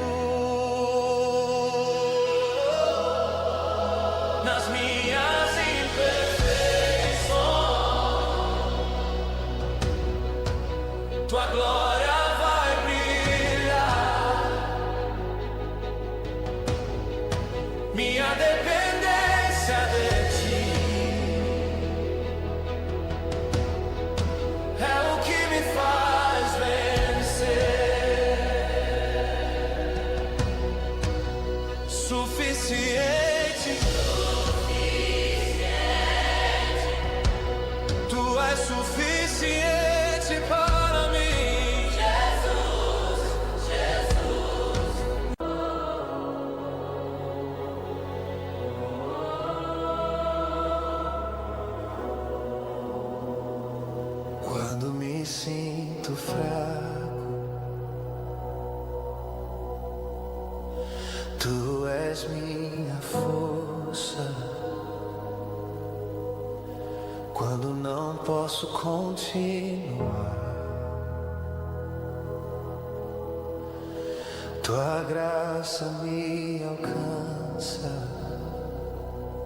Nas minhas imperfeições, tua glória vai brilhar. Minha dependência de ti é o que me faz vencer. Suficiente, tu és suficiente para mim, Jesus, Jesus. Quando me sinto fraco, tu és minha força. Quando não posso continuar, tua graça me alcança.